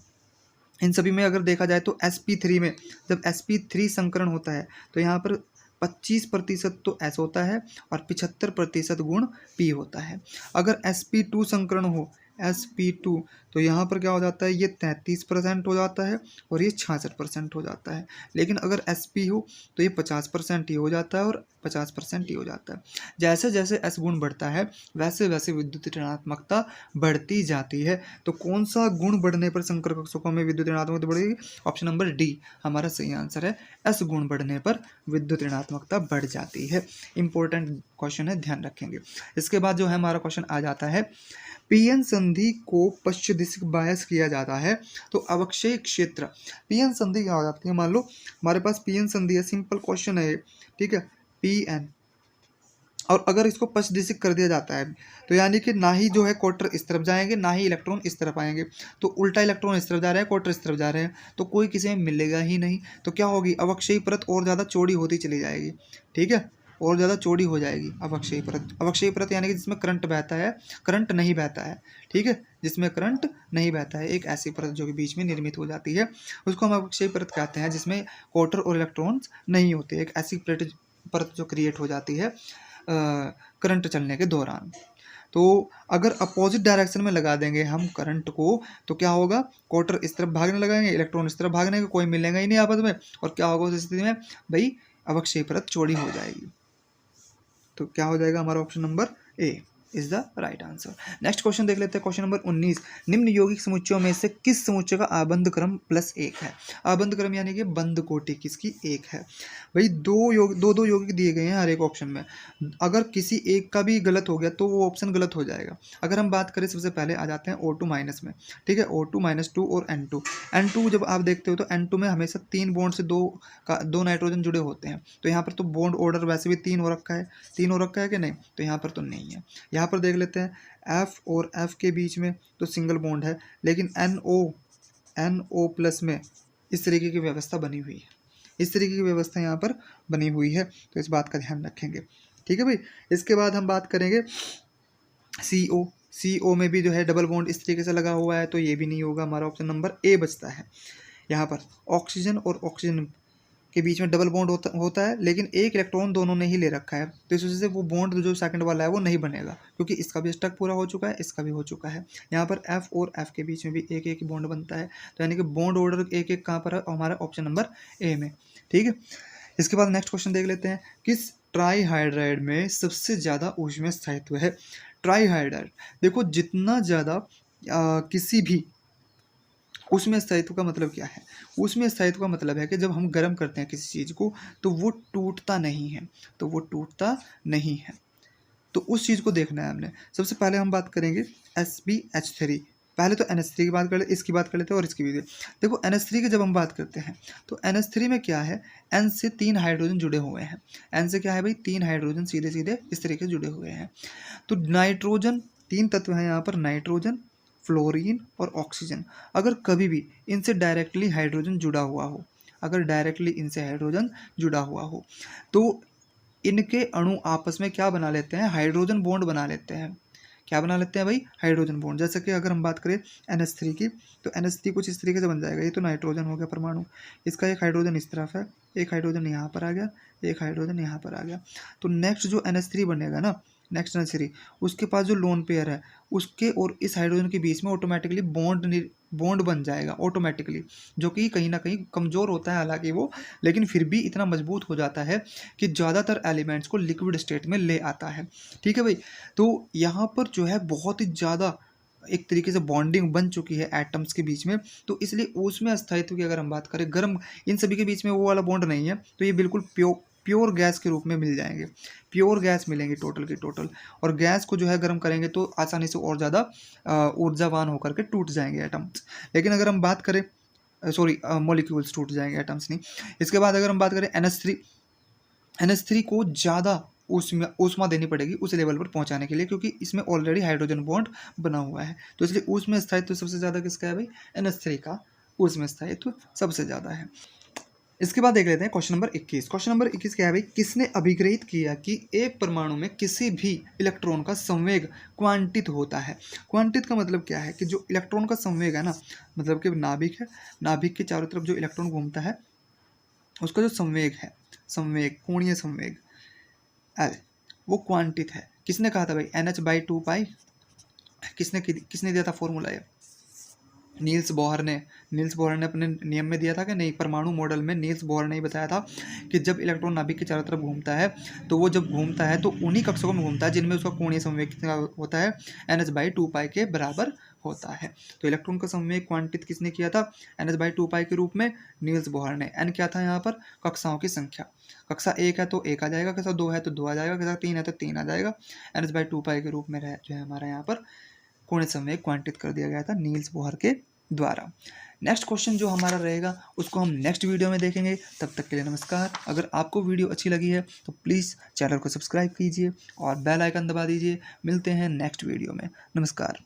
इन सभी में। अगर देखा जाए तो sp3 में जब sp3 संकरण होता है तो यहाँ पर 25% तो S होता है और 75% गुण P होता है। अगर sp2 संकरण हो sp2 तो यहाँ पर क्या हो जाता है, ये 33% हो जाता है और ये 66% हो जाता है। लेकिन अगर sp हो तो ये 50% ही हो जाता है और 50% ही हो जाता है। जैसे जैसे s गुण बढ़ता है वैसे वैसे विद्युत ऋणात्मकता बढ़ती जाती है। तो कौन सा गुण बढ़ने पर संकर कक्षकों में विद्युत ऋणात्मकता बढ़ेगी, ऑप्शन नंबर डी हमारा सही आंसर है। s गुण बढ़ने पर विद्युत ऋणात्मकता बढ़ जाती है। इंपॉर्टेंट क्वेश्चन है, ध्यान रखेंगे। इसके बाद जो है हमारा क्वेश्चन आ जाता है, पीएन संधि को पश्चिदिश बायस किया जाता है तो अवक्षय क्षेत्र, पीएन संधि क्या हो जाती है, मान लो हमारे पास पीएन संधि है, सिंपल क्वेश्चन है, ठीक है, पीएन, और अगर इसको पश्चिदिशिक कर दिया जाता है तो यानी कि ना ही जो है क्वार्टर इस तरफ जाएंगे ना ही इलेक्ट्रॉन इस तरफ आएंगे, तो उल्टा इलेक्ट्रॉन इस तरफ जा रहे हैं क्वार्टर इस तरफ जा रहे हैं, तो कोई किसी में मिलेगा ही नहीं। तो क्या होगी, अवक्षयी परत और ज़्यादा चौड़ी होती चली जाएगी, ठीक है, और ज़्यादा चौड़ी हो जाएगी अवक्षयी परत। अवक्षयी परत यानी कि जिसमें करंट बहता है, करंट नहीं बहता है, ठीक है, जिसमें करंट नहीं बहता है, एक ऐसी परत जो कि बीच में निर्मित हो जाती है उसको हम अवक्षयी परत कहते हैं, जिसमें क्वार्टर और इलेक्ट्रॉन्स नहीं होते, एक ऐसी परत जो क्रिएट हो जाती है करंट चलने के दौरान। तो अगर अपोजिट डायरेक्शन में लगा देंगे हम करंट को तो क्या होगा, क्वार्टर इस तरफ भागने लगाएंगे, इलेक्ट्रॉन इस तरफ भागने का, कोई मिलेगा ही नहीं आपस में, और क्या होगा उस स्थिति में भाई, अवक्षयी परत चौड़ी हो जाएगी। तो क्या हो जाएगा हमारा option number A is the right answer. Next question देख लेते हैं, क्वेश्चन नंबर 19, निम्न यौगिक समुच्चयों में से किस समुच्चय का आबंध क्रम +1 है। आबंध क्रम यानी कि बंध कोटि किसकी 1 है। भाई दो यौगिक दिए गए हैं हर एक ऑप्शन में, अगर किसी एक का भी गलत हो गया तो वो ऑप्शन गलत हो जाएगा। अगर हम बात करें, सबसे पहले आ जाते हैं O2- में, ठीक है, O2-2 और N2 जब आप देखते हो तो N2 में हमेशा 3 बॉन्ड से दो नाइट्रोजन जुड़े होते हैं, तो यहाँ पर तो बॉन्ड ऑर्डर वैसे भी 3 हो रखा है कि नहीं, तो यहाँ पर तो नहीं है। यहाँ पर देख लेते हैं F और F के बीच में तो सिंगल बॉन्ड है, लेकिन NO+ में इस तरीके की व्यवस्था बनी हुई है, इस तरीके की व्यवस्था यहाँ पर बनी हुई है, तो इस बात का ध्यान रखेंगे। ठीक है भाई। इसके बाद हम बात करेंगे CO। CO में भी जो है डबल बॉन्ड इस तरीके से लगा हुआ है, तो ये भी नहीं होगा, हमारा ऑप्शन नंबर ए बचता है। यहाँ पर ऑक्सीजन और ऑक्सीजन के बीच में डबल बॉन्ड होता है, लेकिन एक इलेक्ट्रॉन दोनों ने ही ले रखा है, तो इस वजह से वो बॉन्ड जो सेकंड वाला है वो नहीं बनेगा, क्योंकि इसका भी स्टक पूरा हो चुका है, इसका भी हो चुका है। यहाँ पर F और F के बीच में भी एक एक बॉन्ड बनता है, तो यानी कि बॉन्ड ऑर्डर एक एक कहाँ पर है, हमारा ऑप्शन नंबर ए में। ठीक है। इसके बाद नेक्स्ट क्वेश्चन देख लेते हैं, किस ट्राईहाइड्राइड में सबसे ज़्यादा ऊष्मीय स्थायित्व है। ट्राईहाइड्राइड, देखो जितना ज़्यादा किसी भी उसमें स्थायित्व का मतलब क्या है, उसमें स्थायित्व का मतलब है कि जब हम गर्म करते हैं किसी चीज़ को तो वो टूटता नहीं है, तो वो टूटता नहीं है, तो उस चीज़ को देखना है हमने। सबसे पहले हम बात करेंगे SbH3। पहले तो NH3 की बात कर लेते, इसकी बात कर लेते हैं और इसकी भी। देखो NH3 की जब हम बात करते हैं तो NH3 में क्या है, N से 3 हाइड्रोजन जुड़े हुए हैं। N से क्या है भाई, 3 हाइड्रोजन सीधे सीधे इस तरीके से जुड़े हुए हैं। तो नाइट्रोजन, 3 तत्व हैं यहाँ पर, नाइट्रोजन, फ्लोरीन और ऑक्सीजन। अगर कभी भी इनसे डायरेक्टली हाइड्रोजन जुड़ा हुआ हो, अगर डायरेक्टली इनसे हाइड्रोजन जुड़ा हुआ हो, तो इनके अणु आपस में क्या बना लेते हैं, हाइड्रोजन बॉन्ड बना लेते हैं। क्या बना लेते हैं भाई, हाइड्रोजन बॉन्ड। जैसे कि अगर हम बात करें NH3 की, तो NH3 कुछ इस तरीके से बन जाएगा। ये तो नाइट्रोजन हो गया परमाणु, इसका एक हाइड्रोजन इस तरफ है, एक हाइड्रोजन यहाँ पर आ गया, एक हाइड्रोजन यहाँ पर आ गया। तो नेक्स्ट जो NH3 बनेगा ना, नेक्स्ट NH3, उसके पास जो लोन पेयर है उसके और इस हाइड्रोजन के बीच में ऑटोमेटिकली बॉन्ड बन जाएगा ऑटोमेटिकली, जो कि कहीं ना कहीं कमज़ोर होता है हालांकि वो, लेकिन फिर भी इतना मजबूत हो जाता है कि ज़्यादातर एलिमेंट्स को लिक्विड स्टेट में ले आता है। ठीक है भाई। तो यहाँ पर जो है बहुत ही ज़्यादा एक तरीके से बॉन्डिंग बन चुकी है एटम्स के बीच में, तो इसलिए उसमें अस्थायित्व की अगर हम बात करें, गर्म इन सभी के बीच में वो वाला बॉन्ड नहीं है, तो ये बिल्कुल प्योर गैस के रूप में मिल जाएंगे, प्योर गैस मिलेंगे टोटल की टोटल। और गैस को जो है गर्म करेंगे तो आसानी से और ज़्यादा ऊर्जावान होकर के टूट जाएंगे एटम्स। लेकिन अगर हम बात करें, सॉरी मॉलिक्यूल्स टूट जाएंगे, एटम्स नहीं। इसके बाद अगर हम बात करें NH3 को ज़्यादा ऊष्मा देनी पड़ेगी उस लेवल पर पहुंचाने के लिए, क्योंकि इसमें ऑलरेडी हाइड्रोजन बॉन्ड बना हुआ है, तो इसलिए ऊष्मा स्थायित्व सबसे ज़्यादा किसका है भाई, NH3 का ऊष्मा स्थायित्व सबसे ज़्यादा है। इसके बाद देख लेते हैं क्वेश्चन नंबर 21। क्वेश्चन नंबर 21 क्या है भाई, किसने अभिग्रहित किया कि एक परमाणु में किसी भी इलेक्ट्रॉन का संवेग क्वांटित होता है। क्वांटित का मतलब क्या है कि जो इलेक्ट्रॉन का संवेग है ना, मतलब कि नाभिक है, नाभिक के चारों तरफ जो इलेक्ट्रॉन घूमता है उसका जो संवेग है, संवेग, कोणीय संवेग L, वो क्वांटित है। किसने कहा था भाई, NH/2π। किसने दिया था फॉर्मूला ये, नील्स बोहर ने अपने नियम में दिया था कि नहीं, परमाणु मॉडल में नील्स बोहर ने ही बताया था कि जब इलेक्ट्रॉन नाभिक के चारों तरफ घूमता है तो वो जब घूमता है तो उन्हीं कक्षकों में घूमता है जिनमें उसका कोणीय संवेग कितना होता है, NH/2π के बराबर होता है। तो इलेक्ट्रॉन का संवेग क्वांटित किसने किया था, NH/2π के रूप में नील्स बोहर ने। N क्या था यहाँ पर, कक्षाओं की संख्या, कक्षा 1 है तो 1 आ जाएगा, कक्षा 2 है तो 2 आ जाएगा, कक्षा 3 है तो 3 आ जाएगा। NH/2π के रूप में जो है हमारा यहाँ पर कोणीय संवेग क्वांटित कर दिया गया था नील्स बोहर के द्वारा। नेक्स्ट क्वेश्चन जो हमारा रहेगा उसको हम नेक्स्ट वीडियो में देखेंगे। तब तक के लिए नमस्कार। अगर आपको वीडियो अच्छी लगी है तो प्लीज़ चैनल को सब्सक्राइब कीजिए और बेल आइकन दबा दीजिए। मिलते हैं नेक्स्ट वीडियो में। नमस्कार।